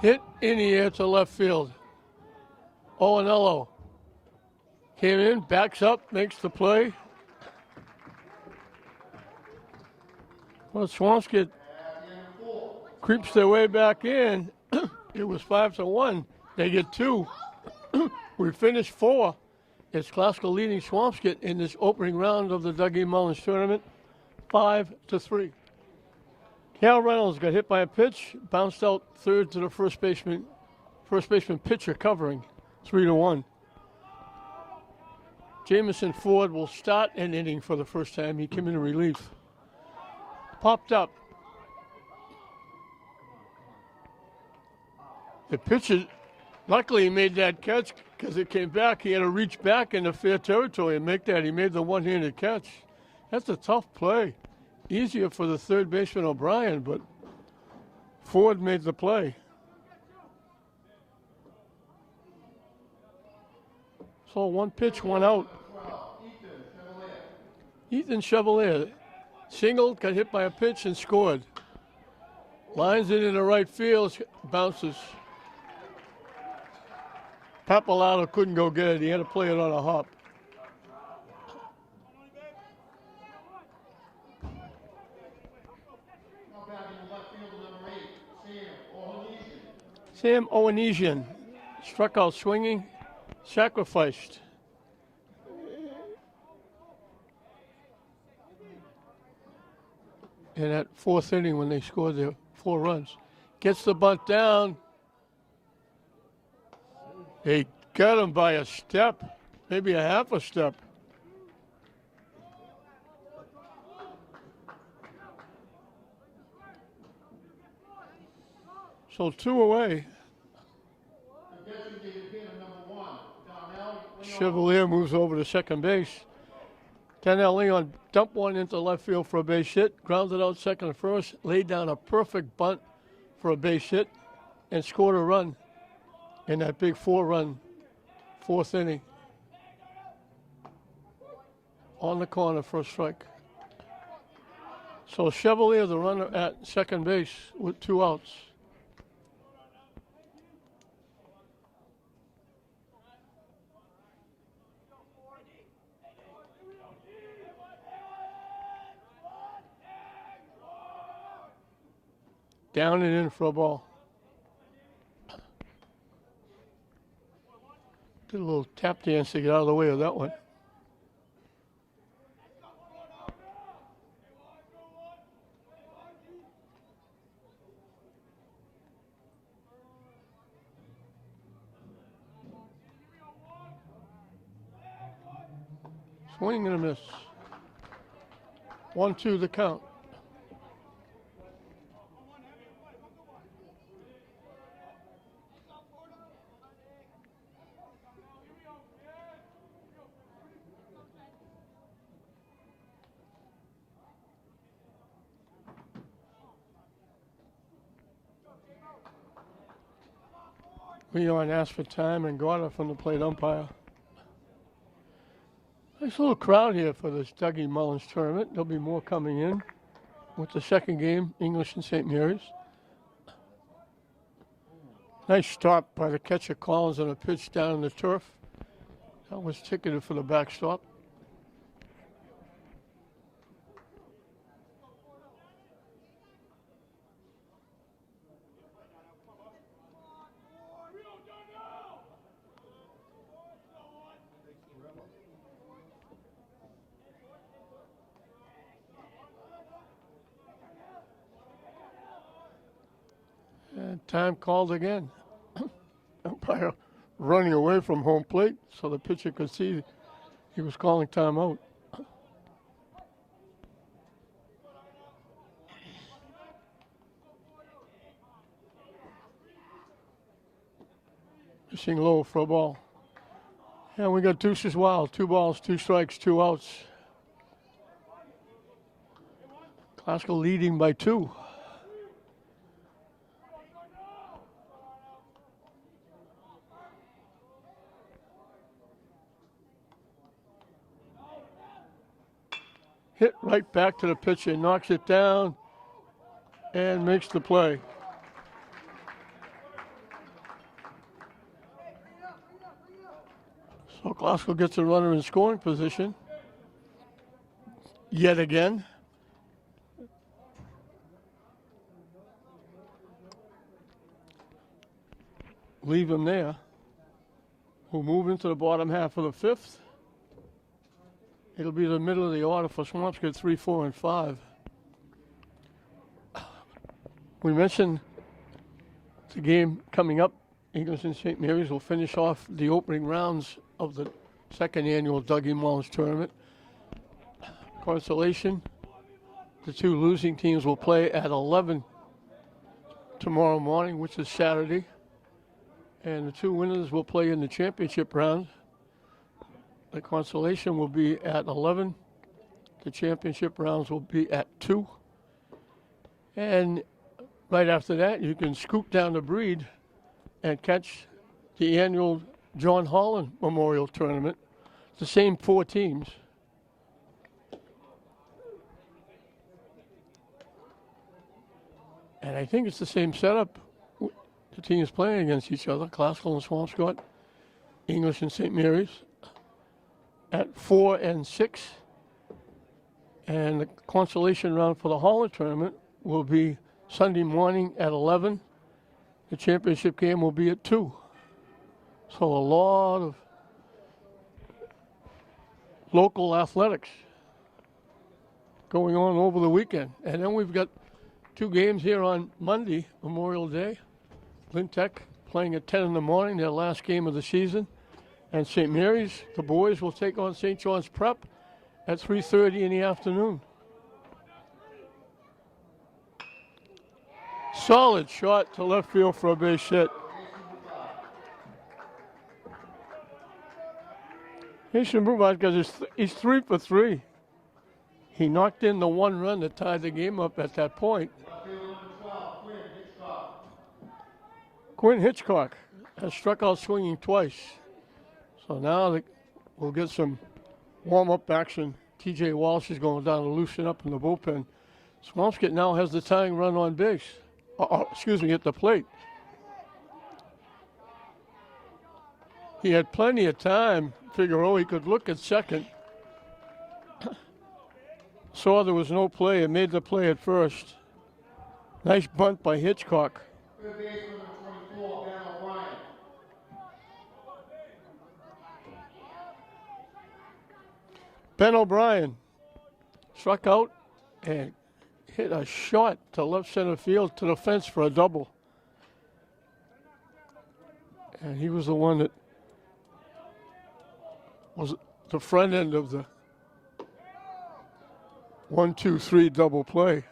Hit in the air to left field. Owenello came in, backs up, makes the play. Well, Swampscott creeps their way back in. It was 5-1. They get 2. We finished 4. It's Glasgow leading Swampscott in this opening round of the Dougie Mullins tournament, 5-3. Cal Reynolds got hit by a pitch, bounced out third to the first baseman pitcher covering, 3-1. Jamison Ford will start an inning for the first time. He came in relief. Popped up. The pitcher, luckily he made that catch because it came back. He had to reach back into fair territory and make that. He made the one-handed catch. That's a tough play. Easier for the third baseman O'Brien, but Ford made the play. So 1 pitch, 1 out. Ethan Chevalier singled, got hit by a pitch, and scored. Lines it into right field, bounces. Papalato couldn't go get it. He had to play it on a hop. Sam Owenesian struck out swinging, sacrificed. In that 4th inning when they scored their 4 runs. Gets the bunt down. They got him by a step, maybe a half a step. So 2 away. Chevalier moves over to second base. Daniel Leon dumped one into left field for a base hit, grounded out second and first, laid down a perfect bunt for a base hit, and scored a run in that big 4-run 4th inning. On the corner for a strike. So Chevalier, the runner at second base with 2 outs. Down and in for a ball. Did a little tap dance to get out of the way of that one. Swing and a miss. 1-2 the count. Leon asked for time and got it from the plate umpire. Nice little crowd here for this Dougie Mullins tournament. There'll be more coming in with the second game, English and St. Mary's. Nice stop by the catcher Collins on a pitch down in the turf. That was ticketed for the backstop. And time called again. Umpire running away from home plate so the pitcher could see he was calling timeout. Pitching low for a ball. And we got deuces wild. 2 balls, 2 strikes, 2 outs. Classical leading by 2. Hit right back to the pitcher, knocks it down, and makes the play. So Glasgow gets a runner in scoring position. Yet again. Leave him there. We'll move into the bottom half of the 5th. It'll be the middle of the order for Swampscott 3, 4, and 5. We mentioned the game coming up. English and St. Mary's will finish off the opening rounds of the 2nd annual Dougie Mullins tournament. Consolation, the 2 losing teams will play at 11 tomorrow morning, which is Saturday. And the 2 winners will play in the championship round. The consolation will be at 11. The championship rounds will be at 2. And right after that, you can scoot down the Breed and catch the annual John Holland Memorial Tournament. The same 4 teams. And I think it's the same setup. The teams playing against each other, Classical and Swampscott, English and St. Mary's, at 4 and 6. And the consolation round for the Holland tournament will be Sunday morning at 11. The championship game will be at 2. So a lot of local athletics going on over the weekend. And then we've got 2 games here on Monday, Memorial Day. Lynn Tech playing at 10 in the morning, their last game of the season. And St. Mary's, the boys will take on St. John's Prep at 3:30 in the afternoon. Solid shot to left field for a base hit. He should move on because he's 3 for 3. He knocked in the 1 run that tied the game up at that point. Quinn Hitchcock has struck out swinging twice. So now we'll get some warm-up action. TJ Walsh is going down to loosen up in the bullpen. Swampscott now has the tying run on base. At the plate. He had plenty of time. Figueroa, he could look at second. Saw there was no play and made the play at first. Nice bunt by Hitchcock. Third baseman, number 24, Ben O'Brien. Ben O'Brien struck out and hit a shot to left center field to the fence for a double. And he was the one that was the front end of the 1-2-3 double play.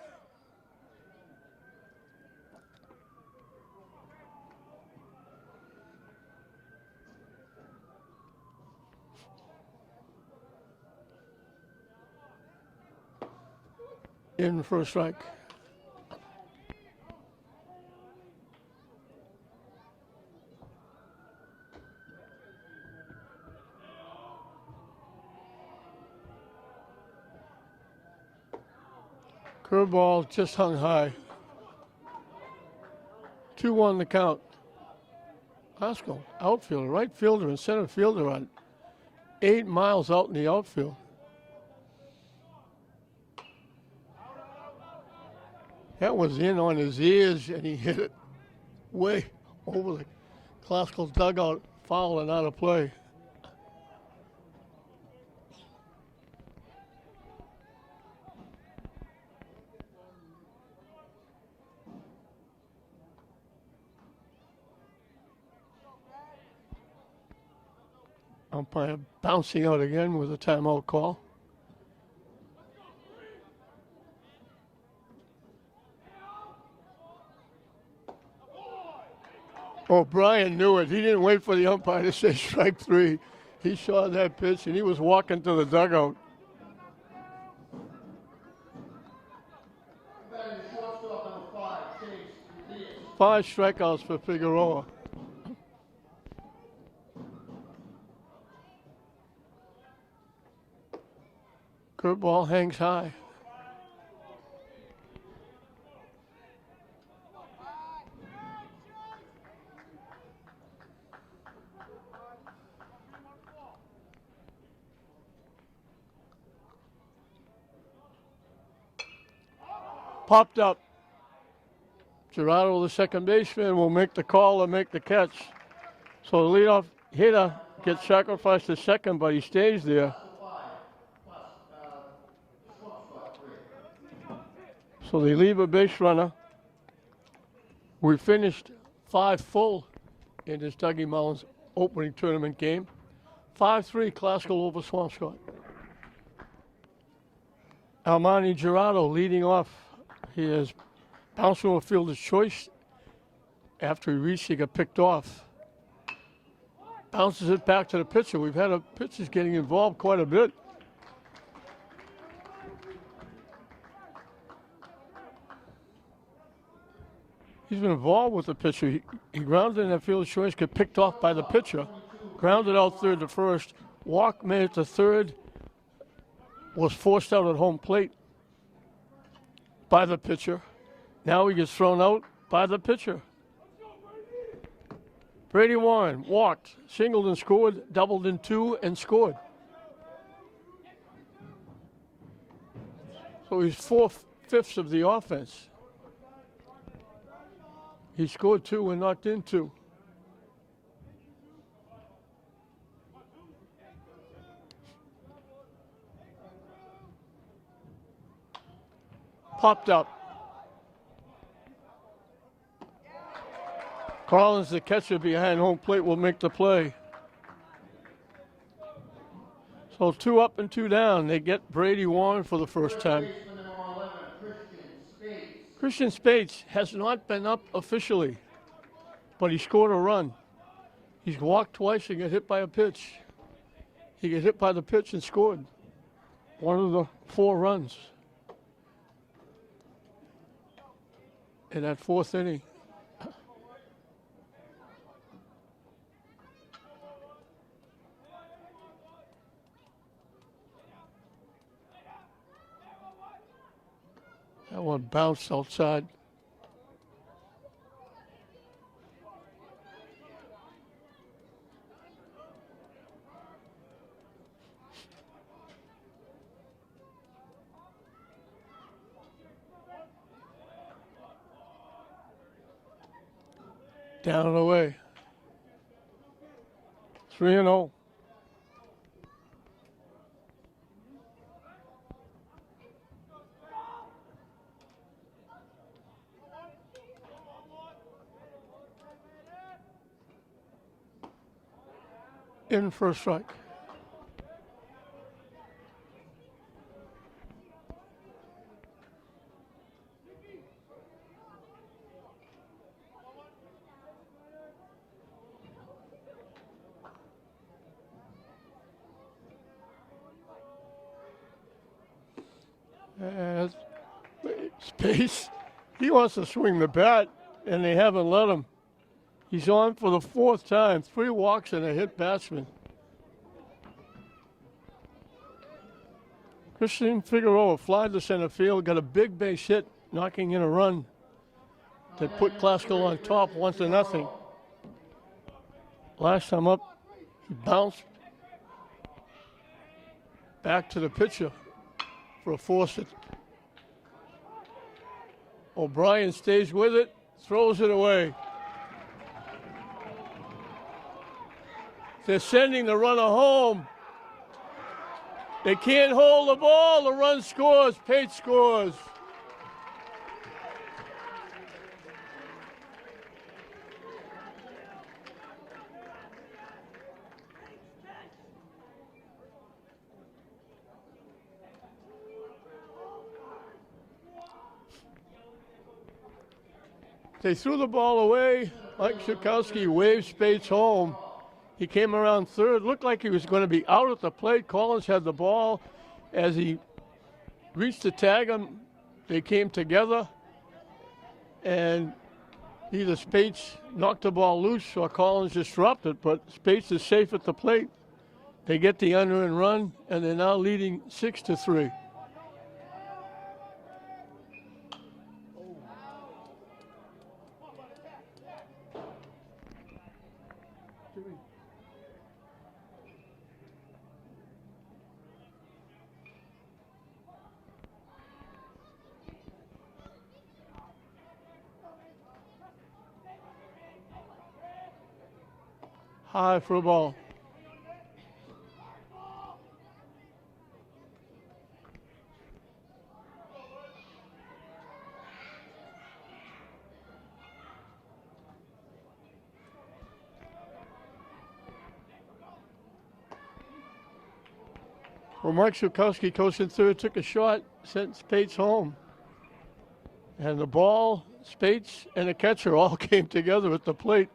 In for a strike. Curveball just hung high. 2-1 the count. Glasgow, outfielder, right fielder and center fielder on 8 miles out in the outfield. That was in on his ears, and he hit it way over the Glasgow dugout, foul and out of play. Umpire bouncing out again with a timeout call. O'Brien knew it. He didn't wait for the umpire to say strike 3. He saw that pitch and he was walking to the dugout. 5 strikeouts for Figueroa. Curveball hangs high. Popped up. Gerardo, the second baseman, will make the call and make the catch. So the leadoff hitter gets sacrificed to second, but he stays there. So they leave a base runner. We finished 5 full in this Dougie Mullins opening tournament game. 5-3 Classical over Swampscott. Armani Gerardo leading off. He has bounced from a fielder's choice. After he reached, he got picked off. Bounces it back to the pitcher. We've had pitchers getting involved quite a bit. He's been involved with the pitcher. He grounded in that fielder's choice, got picked off by the pitcher. Grounded out third to first. Walk made it to third. Was forced out at home plate by the pitcher. Now he gets thrown out by the pitcher. Brady Warren walked, singled and scored, doubled in 2 and scored. So he's 4/5 of the offense. He scored 2 and knocked in 2. Popped up. Collins, the catcher behind home plate, will make the play. So 2 up and 2 down. They get Brady Warren for the first time. Christian Spates has not been up officially, but he scored a run. He's walked twice and got hit by a pitch. He got hit by the pitch and scored one of the 4 runs in that 4th inning. That one bounced outside. Down and away. 3-0. In for a strike. Space. He wants to swing the bat, and they haven't let him. He's on for the 4th time. 3 walks and a hit batsman. Christian Figueroa flied to center field, got a big base hit, knocking in a run that put Classical on top 1-0. Last time up, he bounced back to the pitcher for a force hit. O'Brien stays with it, throws it away. They're sending the runner home. They can't hold the ball. The run scores. Pate scores. They threw the ball away. Mike Shikowski waved Spates home. He came around third. Looked like he was going to be out at the plate. Collins had the ball. As he reached to tag him, they came together. And Either Spates knocked the ball loose or Collins just dropped it, but Spates is safe at the plate. They get the under and run, and they're now leading 6-3. High for a ball. Well, Mark Shukowski, coaching third, took a shot, sent Spates home. And the ball, Spates, and the catcher all came together at the plate.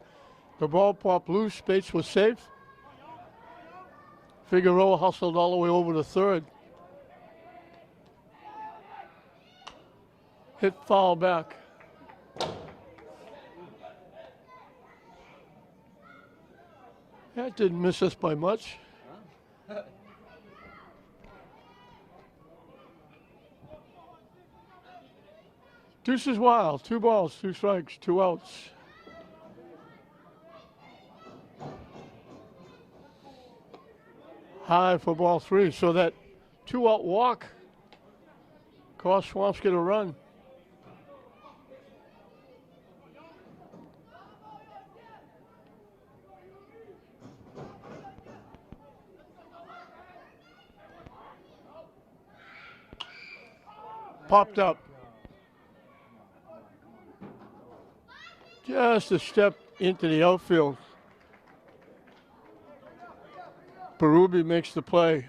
The ball popped loose. Spates was safe. Figueroa hustled all the way over to third. Hit foul back. That didn't miss us by much. Deuce is wild. 2 balls, 2 strikes, 2 outs. High for ball 3. So that 2-out walk cost Swampscott a run. Popped up. Just a step into the outfield. Berube makes the play.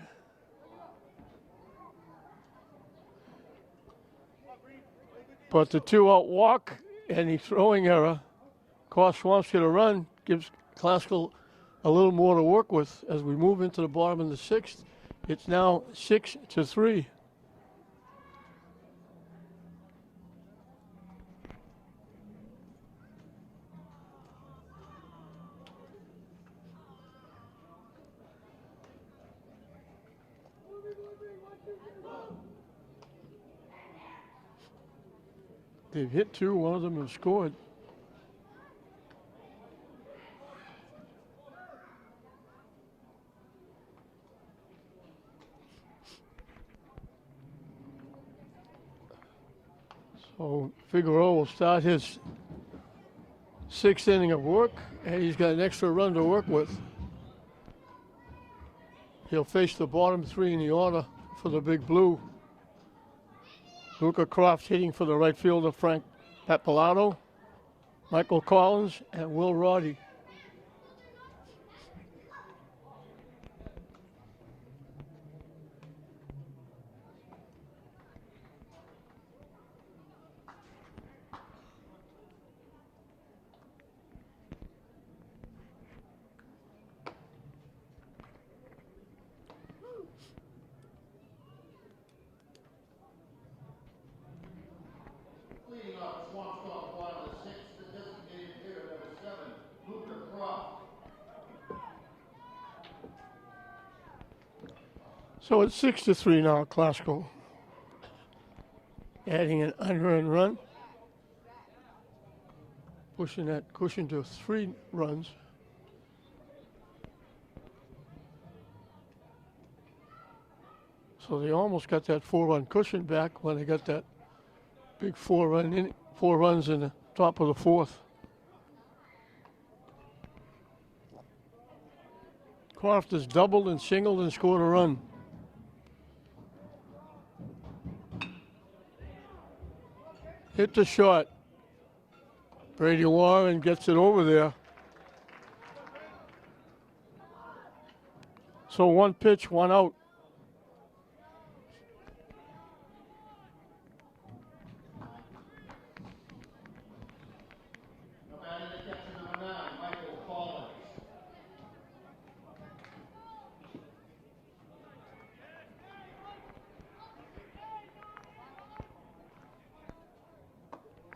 But the 2-out walk and the throwing error cost Swampscott a run, gives Classical a little more to work with as we move into the bottom of the 6th. It's now 6-3. They've hit 2, one of them has scored. So Figueroa will start his 6th inning of work, and he's got an extra run to work with. He'll face the bottom 3 in the order for the Big Blue. Luca Croft hitting for the right fielder, Frank Papalato, Michael Collins, and Will Roddy. Leading off Swampscott, bottom of the 6th, the designated hitter, number 7, Luca Croft. So it's 6-3 now, Classical. Adding an unearned run. Pushing that cushion to 3 runs. So they almost got that 4-run cushion back when they got that big 4 runs in the top of the 4th. Croft has doubled and singled and scored a run. Hit the shot. Brady Warren gets it over there. So 1 pitch, 1 out.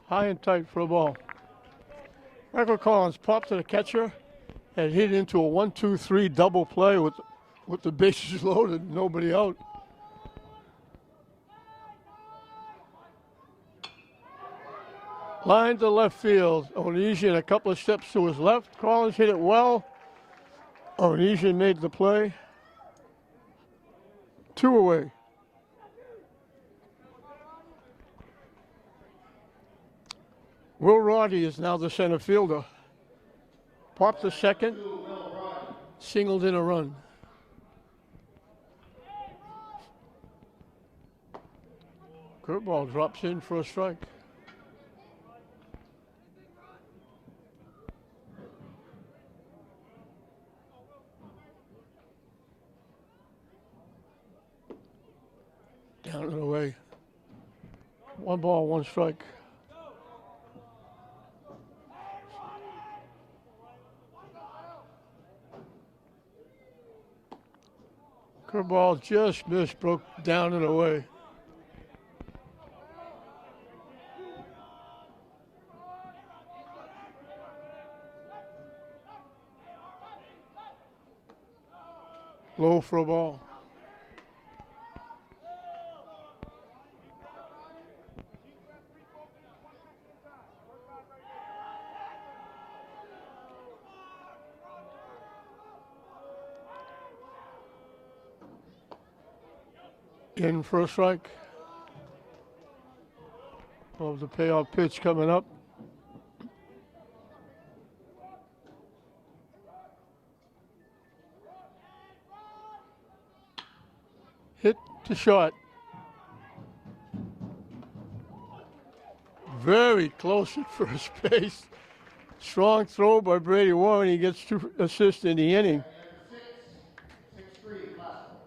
High and tight for a ball. Michael Collins popped to the catcher and hit into a 1-2-3 double play with the bases loaded and nobody out. Line to left field. Onesian a couple of steps to his left. Collins hit it well. Onesian made the play. 2 away. Will Roddy is now the center fielder. Popped to second. Singled in a run. Curveball drops in for a strike. Down and away. 1 ball, 1 strike. Curveball just missed, broke down and away. Low for a ball. In for a strike. Of the payoff pitch coming up. Hit to short. Very close at first base. Strong throw by Brady Warren. He gets 2 assists in the inning.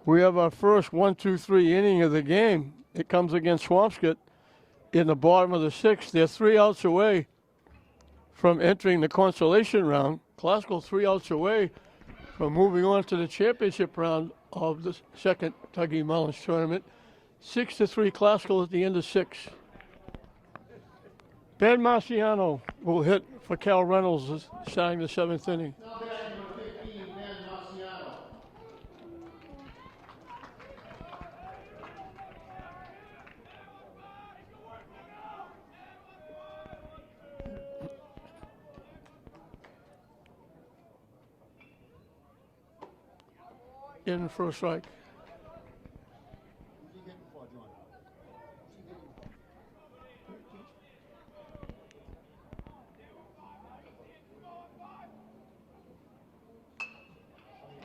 We have our first 1-2-3 inning of the game. It comes against Swampscott in the bottom of the 6th. They're 3 outs away from entering the consolation round. Classical 3 outs away from moving on to the championship round of the second Tuggy Mullins tournament. 6-3 Classical at the end of 6. Ben Marciano will hit for Cal Reynolds starting the 7th inning. In for a strike.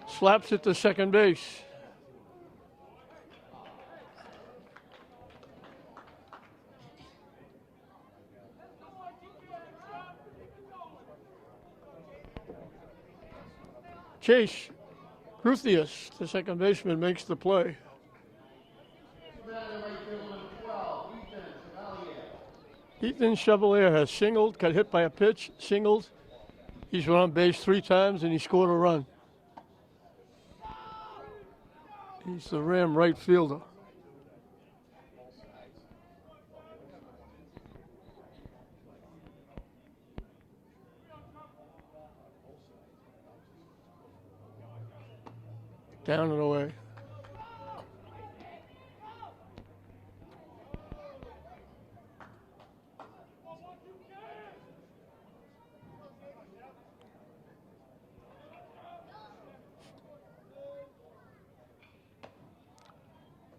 Slaps it to second base. Chase Ruthius, the second baseman, makes the play. Ethan Chevalier has singled, got hit by a pitch, singled. He's run on base 3 times and he scored a run. He's the Ram right fielder. Down and away.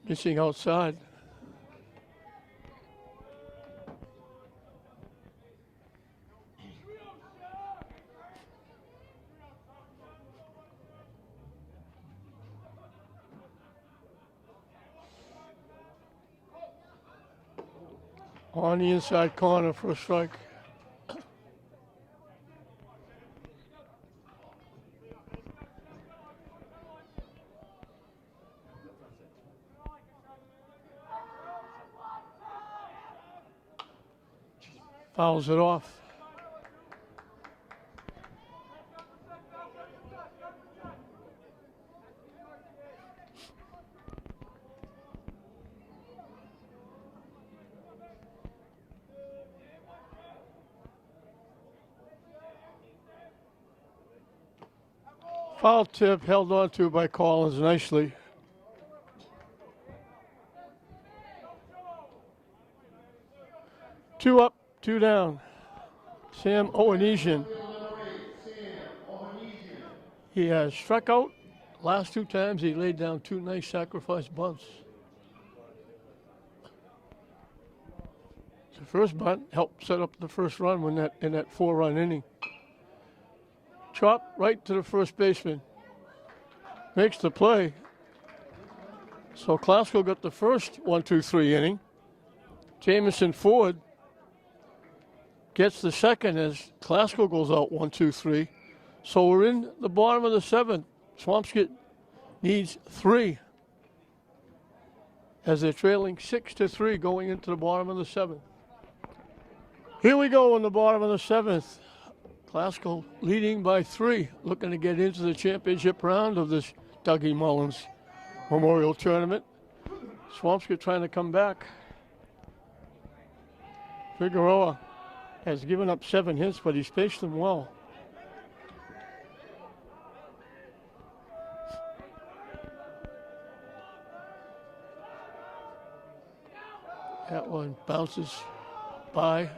Missing outside. On the inside corner for a strike. Fouls it off. Foul tip held on to by Collins nicely. Two up, two down. Sam Oanesian. He has struck out. Last two times he laid down two nice sacrifice bunts. The first bunt helped set up the first run in that 4-run inning. Chop right to the first baseman. Makes the play. So Klasko got the first 1-2-3 inning. Jamison Ford gets the second as Klasko goes out 1-2-3. So we're in the bottom of the seventh. Swampscott needs 3 as they're trailing 6-3 going into the bottom of the seventh. Here we go in the bottom of the seventh. Klasko leading by 3, looking to get into the championship round of this Dougie Mullins Memorial Tournament. Swampscott trying to come back. Figueroa has given up 7 hits, but he's faced them well. That one bounces by.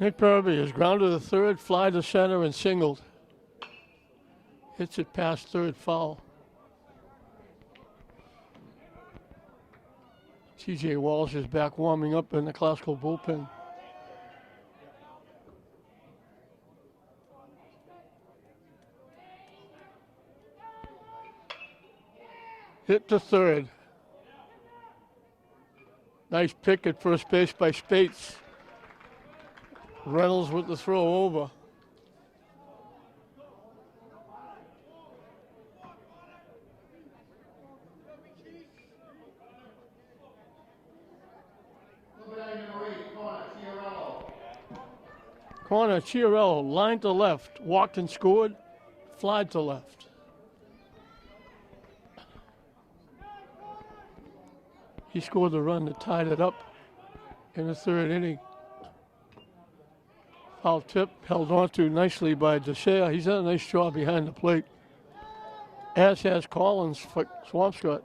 Nick Purby has grounded to third, fly to center, and singled. Hits it past third, foul. TJ Walsh is back warming up in the Klasko bullpen. Hit to third. Nice pick at first base by Spates. Reynolds with the throw over. Corner, Chiarello, line to left, walked and scored, flied to left. He scored the run that tied it up in the third inning. Foul tip held on to nicely by DeSea. He's done a nice job behind the plate. As has Collins for Swampscott.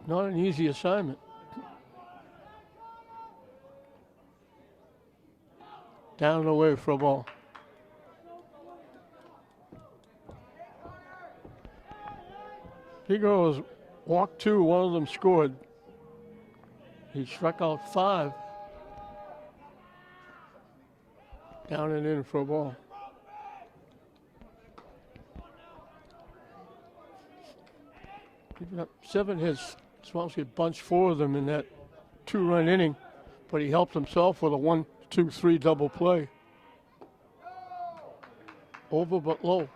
Not an easy assignment. Down and away for a ball. Figueroa's walked 2, one of them scored. He struck out 5. Down and in for a ball. Giving up 7 hits. Swampscott bunched 4 of them in that 2-run inning, but he helped himself with a 1-2-3 double play. Over but low.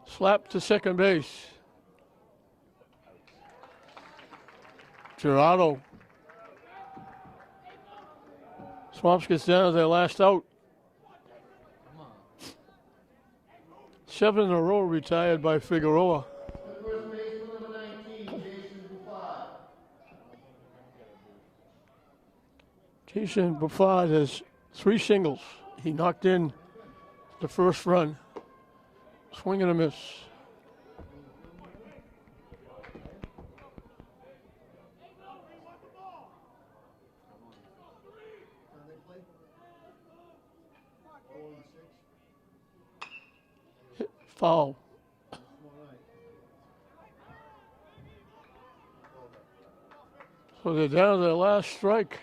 Slap to second base. Gerardo. Swampscott's down to their last out. 7 in a row retired by Figueroa. First baseman number 19, Jason Buffard. Jason Buffard has 3 singles. He knocked in the first run. Swing and a miss. Hit foul. So they're down to their last strike.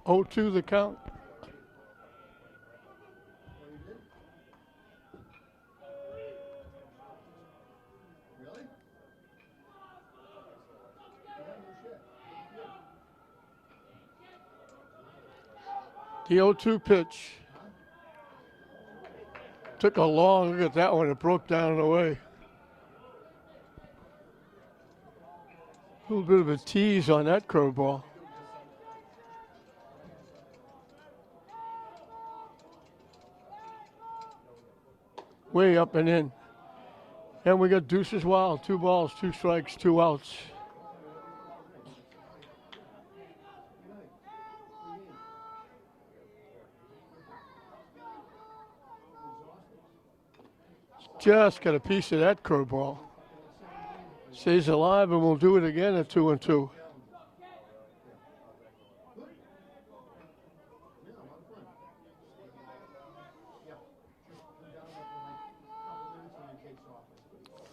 0-2 the count. The 0-2 pitch. Took a long look at that one. It broke down and away. A little bit of a tease on that curveball. way up and in. And we got deuces wild, 2 balls, 2 strikes, 2 outs. Just got a piece of that curveball. Stays alive, and we'll do it again at 2-2.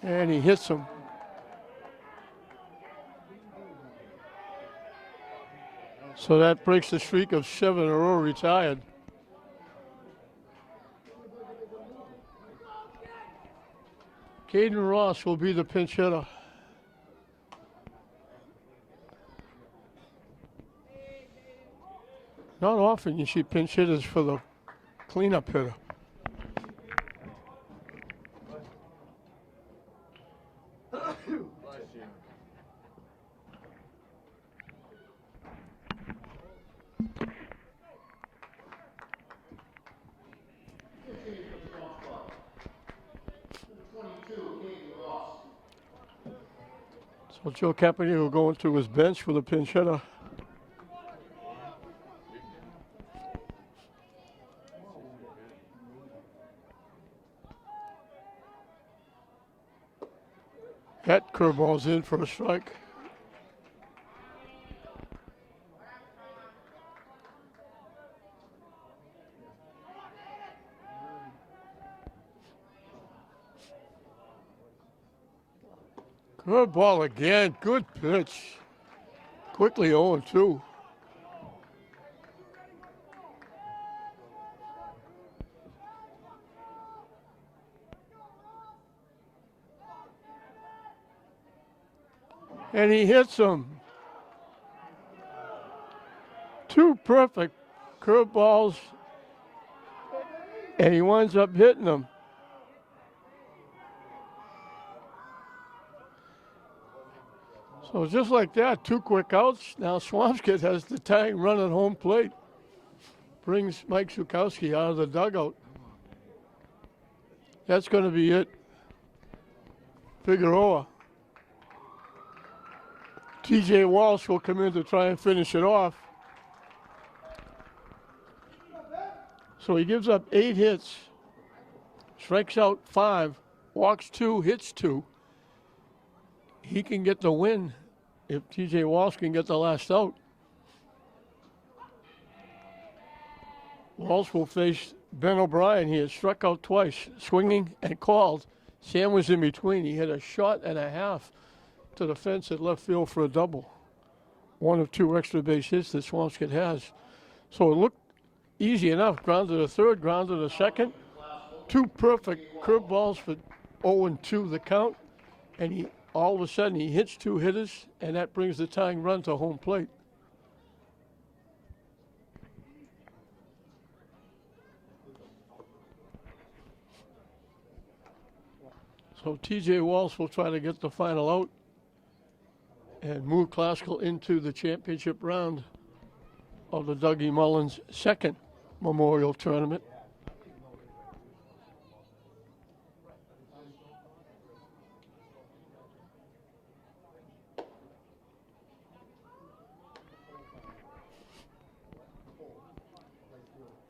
And he hits him. So that breaks the streak of 7 in a row retired. Caden Ross will be the pinch hitter. Not often you see pinch hitters for the cleanup hitter. So Joe Kaepernick will go into his bench with a pinch hitter. That curveball's in for a strike. Good ball again. Good pitch. Quickly 0-2. And he hits him. 2 perfect curveballs, and he winds up hitting them. So just like that, 2 quick outs. Now Swampscott has the tying run at home plate. Brings Mike Zukowski out of the dugout. That's going to be it. Figueroa. TJ Walsh will come in to try and finish it off. So he gives up 8 hits, strikes out 5, walks 2, hits 2. He can get the win if TJ Walsh can get the last out. Walsh will face Ben O'Brien. He has struck out twice, swinging and called. Sam was in between. He hit a shot and a half to the fence at left field for a double. 1 of 2 extra base hits that Swampscott has. So it looked easy enough. Ground to the third, ground to the second. 2 perfect curveballs for 0-2 the count. And he all of a sudden he hits 2 hitters, and that brings the tying run to home plate. So TJ Walsh will try to get the final out and move Classical into the championship round of the Dougie Mullins second Memorial Tournament.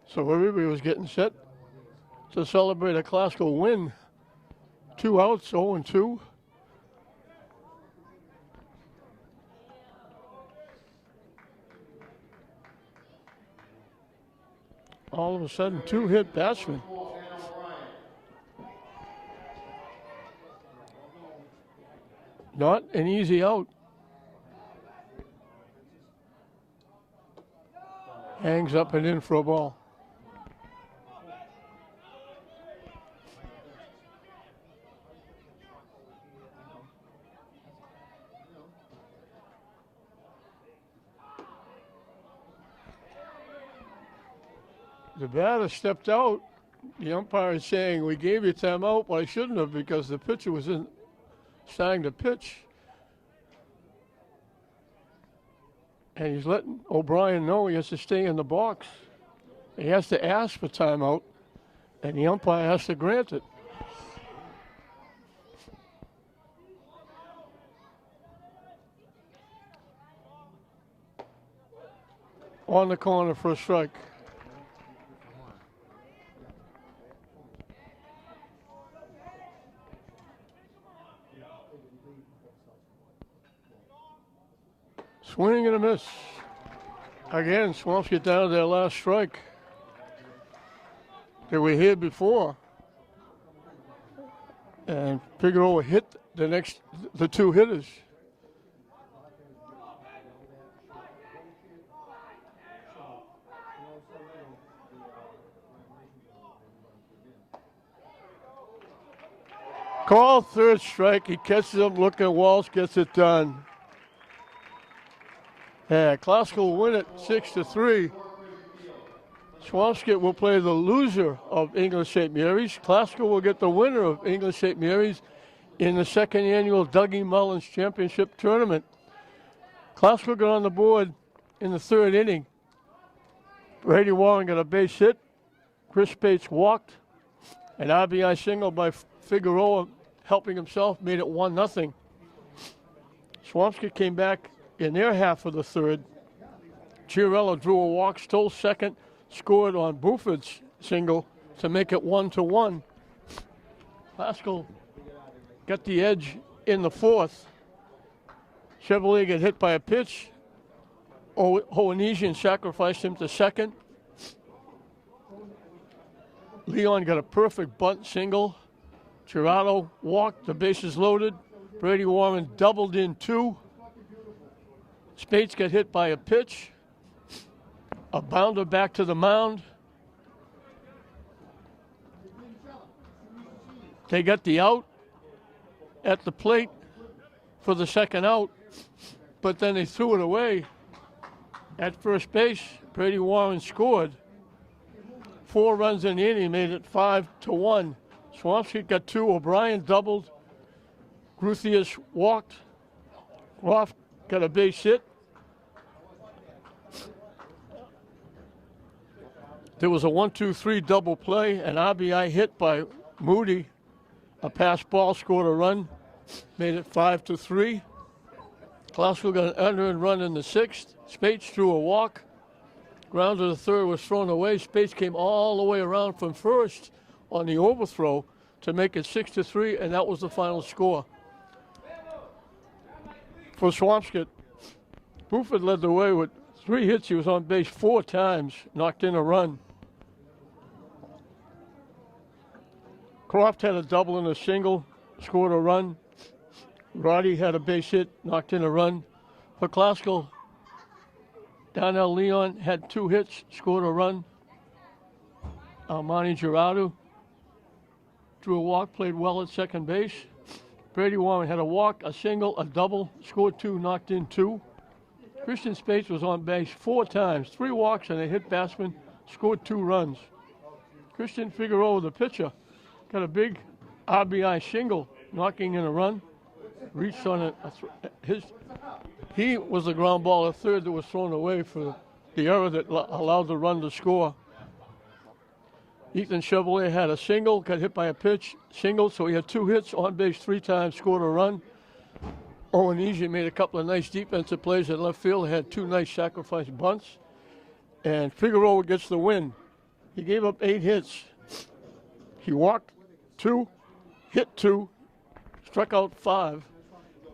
So everybody was getting set to celebrate a Classical win. 2 outs, 0-2. All of a sudden, 2-hit batsman. Not an easy out. Hangs up and in for a ball. The batter stepped out. The umpire is saying, we gave you time out, but I shouldn't have because the pitcher was starting to pitch. And he's letting O'Brien know he has to stay in the box. He has to ask for timeout, and the umpire has to grant it. on the corner for a strike. Swing and a miss. Again, Swampscott down to their last strike. They were here before. And Figueroa hit the two hitters. Call third strike. He catches him looking. Walsh gets it done. Yeah, Classical will win it 6-3. Swampscott will play the loser of English St. Mary's. Classical will get the winner of English St. Mary's in the second annual Dougie Mullins Championship Tournament. Classical got on the board in the third inning. Brady Warren got a base hit. Chris Bates walked. An RBI single by Figueroa, helping himself, made it 1-0. Swampscott came back in their half of the third. Chiarella drew a walk, stole second, scored on Buford's single to make it 1-1. Classical got the edge in the fourth. Chevalier got hit by a pitch. Hohenesian sacrificed him to second. Leon got a perfect bunt single. Girardo walked, the bases loaded. Brady Warren doubled in two. Spates got hit by a pitch. A bounder back to the mound. They got the out at the plate for the second out, but then they threw it away at first base. Brady Warren scored. 4 runs in the inning, made it 5-1. Swampscott got 2. O'Brien doubled. Gruthius walked. Roth got a base hit. There was a 1-2-3 double play, an RBI hit by Moody. A pass ball scored a run, made it 5-3. Classical got an unearned run in the 6th. Spates threw a walk. Ground to the third was thrown away. Spates came all the way around from first on the overthrow to make it 6-3, and that was the final score. For Swampscott, Buford led the way with 3 hits. He was on base 4 times, knocked in a run. Croft had a double and a single, scored a run. Roddy had a base hit, knocked in a run. For Classical, Donnell Leon had 2 hits, scored a run. Armani Girardo drew a walk, played well at second base. Brady Warren had a walk, a single, a double, scored 2, knocked in 2. Christian Spates was on base 4 times, 3 walks and a hit batsman, scored 2 runs. Christian Figueroa, the pitcher, got a big RBI single, knocking in a run. Reached on he was the ground ball at third that was thrown away for the error that allowed the run to score. Ethan Chevalier had a single, got hit by a pitch, single, so he had 2 hits, on base 3 times, scored a run. Hohenesian made a couple of nice defensive plays at left field, had 2 nice sacrifice bunts, and Figueroa gets the win. He gave up 8 hits. He walked 2, hit 2, struck out 5,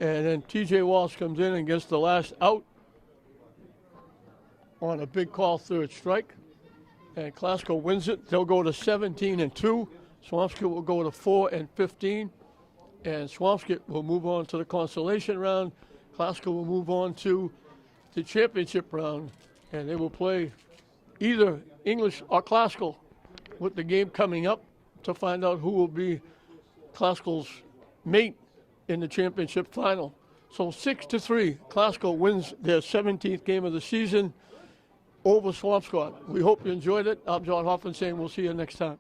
and then TJ Walsh comes in and gets the last out on a big call third strike. And Classical wins it. They'll go to 17-2. Swampscott will go to 4-15. And Swampscott will move on to the consolation round. Classical will move on to the championship round. And they will play either English or Classical with the game coming up to find out who will be Classical's mate in the championship final. So 6-3, Classical wins their 17th game of the season over Swampscott. We hope you enjoyed it. I'm John Hoffman saying we'll see you next time.